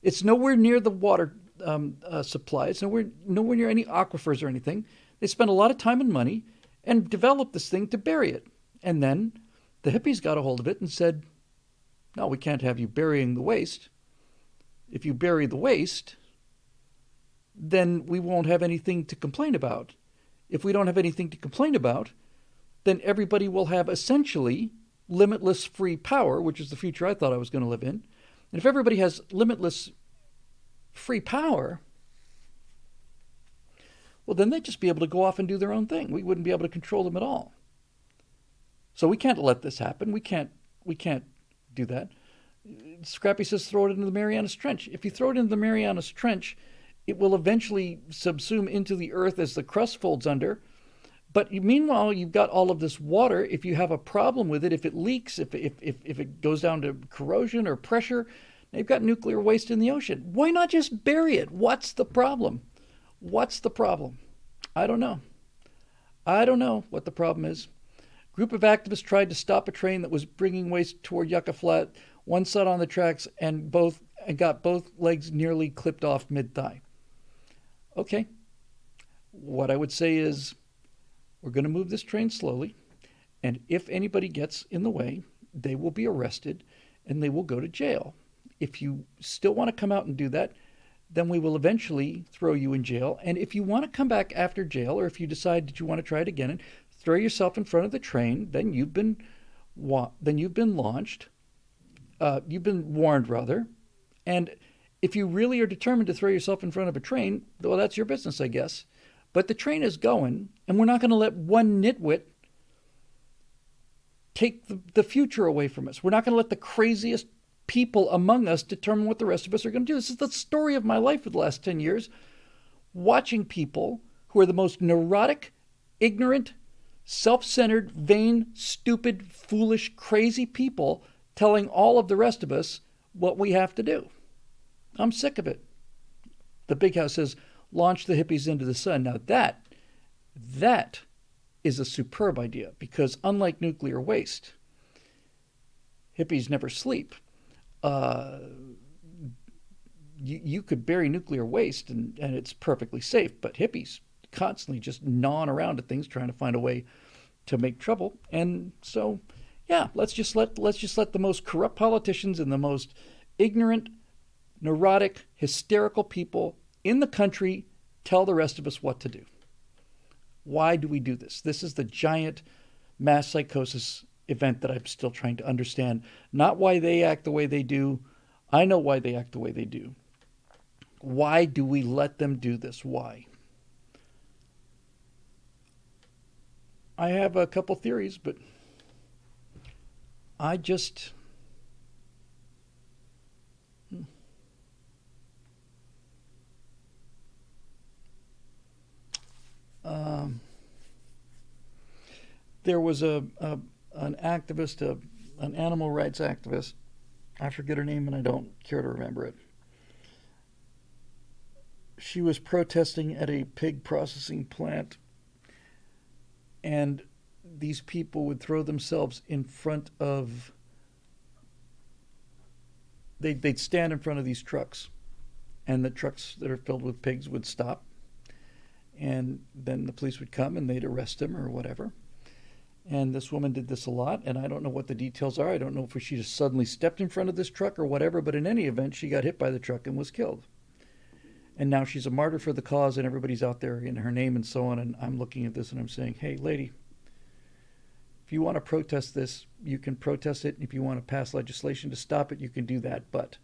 It's nowhere near the water supply. It's nowhere near any aquifers or anything. They spent a lot of time and money and developed this thing to bury it. And then the hippies got a hold of it and said, no, we can't have you burying the waste. If you bury the waste, then we won't have anything to complain about. If we don't have anything to complain about, then everybody will have essentially limitless free power, which is the future I thought I was going to live in. And if everybody has limitless free power, well, then they'd just be able to go off and do their own thing. We wouldn't be able to control them at all. So we can't let this happen. We can't do that. Scrappy says throw it into the Marianas Trench. If you throw it into the Marianas Trench, it will eventually subsume into the earth as the crust folds under. But meanwhile, you've got all of this water. If you have a problem with it, if it leaks, if it goes down to corrosion or pressure, now you've got nuclear waste in the ocean. Why not just bury it? What's the problem? What's the problem? I don't know. I don't know what the problem is. Group of activists tried to stop a train that was bringing waste toward Yucca Flat. One sat on the tracks and got both legs nearly clipped off mid-thigh. Okay. What I would say is we're going to move this train slowly, and if anybody gets in the way, they will be arrested and they will go to jail. If you still want to come out and do that, then we will eventually throw you in jail. And if you want to come back after jail, or if you decide that you want to try it again and throw yourself in front of the train, then you've been launched. You've been warned, rather. And if you really are determined to throw yourself in front of a train, well, that's your business, I guess. But the train is going, and we're not going to let one nitwit take the future away from us. We're not going to let the craziest people among us determine what the rest of us are going to do. This is the story of my life for the last 10 years, watching people who are the most neurotic, ignorant, Self-centered, vain, stupid, foolish, crazy people telling all of the rest of us what we have to do. I'm sick of it. The Big House says, launch the hippies into the sun. Now that is a superb idea, because unlike nuclear waste, hippies never sleep. You could bury nuclear waste and it's perfectly safe, but hippies constantly just gnawing around at things, trying to find a way to make trouble. And so, yeah, let's just let the most corrupt politicians and the most ignorant, neurotic, hysterical people in the country tell the rest of us what to do. Why do we do this? This is the giant mass psychosis event that I'm still trying to understand. Not why they act the way they do. I know why they act the way they do. Why do we let them do this? Why? I have a couple theories, but I just... there was an activist, an animal rights activist. I forget her name and I don't care to remember it. She was protesting at a pig processing plant, and these people would throw themselves in front of... They'd stand in front of these trucks, and the trucks that are filled with pigs would stop, and then the police would come and they'd arrest them or whatever. And this woman did this a lot, and I don't know what the details are. I don't know if she just suddenly stepped in front of this truck or whatever, but in any event, she got hit by the truck and was killed. And now she's a martyr for the cause, and everybody's out there in her name and so on, and I'm looking at this and I'm saying, hey, lady, if you want to protest this, you can protest it. If you want to pass legislation to stop it, you can do that. But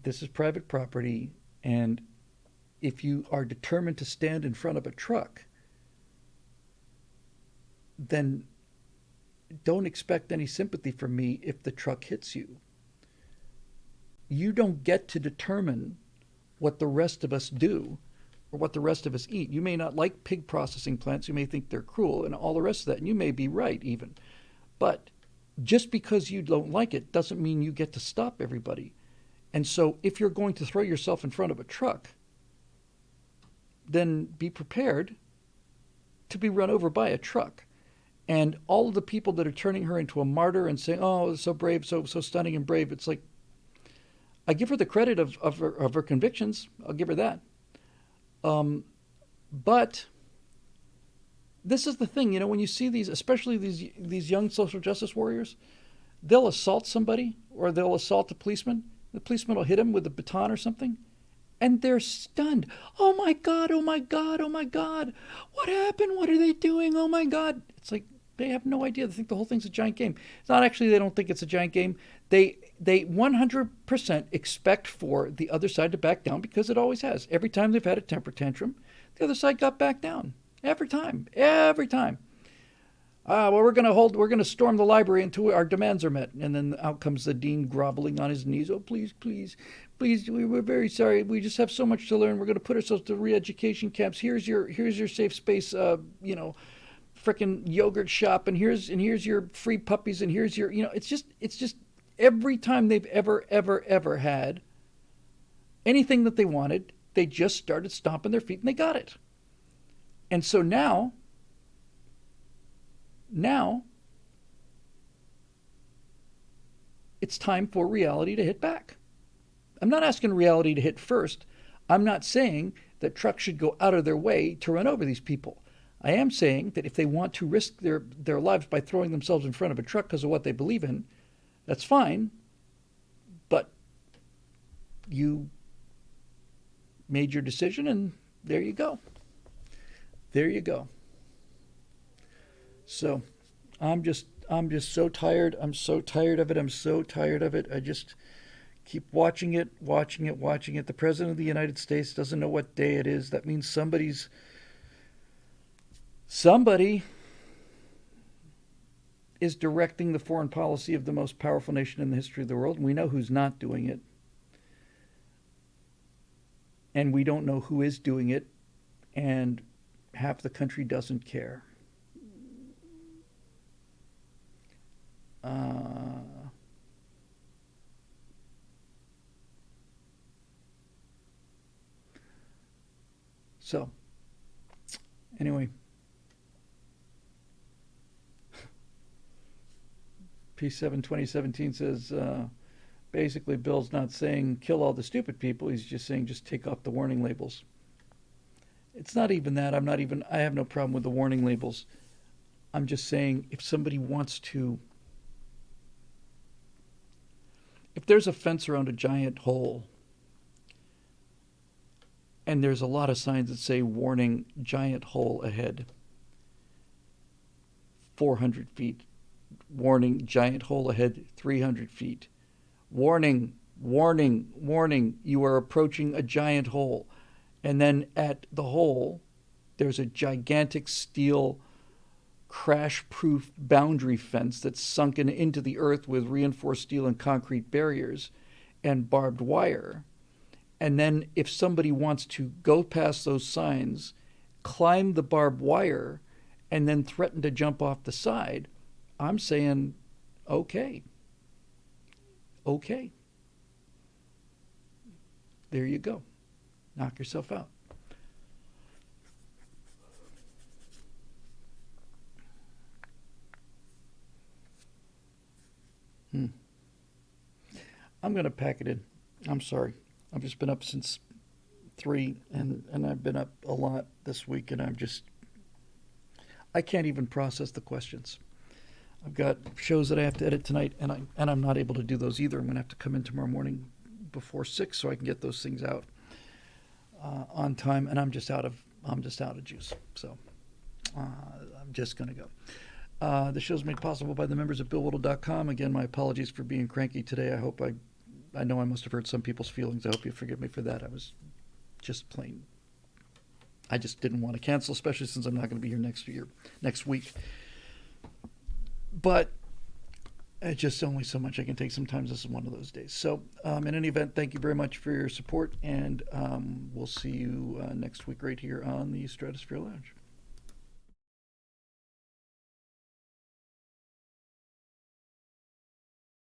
this is private property, and if you are determined to stand in front of a truck, then don't expect any sympathy from me if the truck hits you. You don't get to determine what the rest of us do or what the rest of us eat. You may not like pig processing plants. You may think they're cruel and all the rest of that, and you may be right even. But just because you don't like it doesn't mean you get to stop everybody. And so if you're going to throw yourself in front of a truck, then be prepared to be run over by a truck. And all of the people that are turning her into a martyr and saying, oh, so brave, so stunning and brave, it's like, I give her the credit of her convictions. I'll give her that. But this is the thing, you know, when you see these, especially these young social justice warriors, they'll assault somebody or they'll assault a policeman. The policeman will hit him with a baton or something, and they're stunned. Oh my God, oh my God, oh my God. What happened? What are they doing? Oh my God. It's like, they have no idea. They think the whole thing's a giant game. It's not actually, they don't think it's a giant game. They 100% expect for the other side to back down, because it always has. Every time they've had a temper tantrum, the other side got back down. Every time. Well, we're going to storm the library until our demands are met. And then out comes the dean groveling on his knees. Oh, please, we're very sorry. We just have so much to learn. We're going to put ourselves to re-education camps. Here's your safe space, frickin' yogurt shop, and here's your free puppies, and here's your, it's just every time they've ever had anything that they wanted, they just started stomping their feet and they got it. And so now it's time for reality to hit back. I'm not asking reality to hit first. I'm not saying that trucks should go out of their way to run over these people. I am saying that if they want to risk their lives by throwing themselves in front of a truck because of what they believe in, that's fine. But you made your decision, and there you go. There you go. So I'm just so tired. I'm so tired of it. I'm so tired of it. I just keep watching it. The President of the United States doesn't know what day it is. That means somebody is directing the foreign policy of the most powerful nation in the history of the world, and we know who's not doing it. And we don't know who is doing it, and half the country doesn't care. Uh, so, anyway, P7 2017 says basically Bill's not saying kill all the stupid people. He's just saying just take off the warning labels. It's not even that. I have no problem with the warning labels. I'm just saying if somebody wants to, if there's a fence around a giant hole and there's a lot of signs that say warning, giant hole ahead, 400 feet, warning, giant hole ahead, 300 feet, warning, warning, warning, you are approaching a giant hole. And then at the hole, there's a gigantic steel crash-proof boundary fence that's sunken into the earth with reinforced steel and concrete barriers and barbed wire. And then if somebody wants to go past those signs, climb the barbed wire, and then threaten to jump off the side, I'm saying, okay. Okay. There you go. Knock yourself out. I'm going to pack it in. I'm sorry. I've just been up since 3, and I've been up a lot this week, and I can't even process the questions. I've got shows that I have to edit tonight, and I'm not able to do those either. I'm going to have to come in tomorrow morning before 6 so I can get those things out on time, and I'm just out of juice. So I'm just going to go. The show's made possible by the members of BillWhittle.com. Again, my apologies for being cranky today. I know I must have hurt some people's feelings. I hope you forgive me for that. I was just plain. I just didn't want to cancel, especially since I'm not going to be here next week. But it's just only so much I can take. Sometimes this is one of those days. So, in any event, thank you very much for your support, and we'll see you next week right here on the Stratosphere Lounge.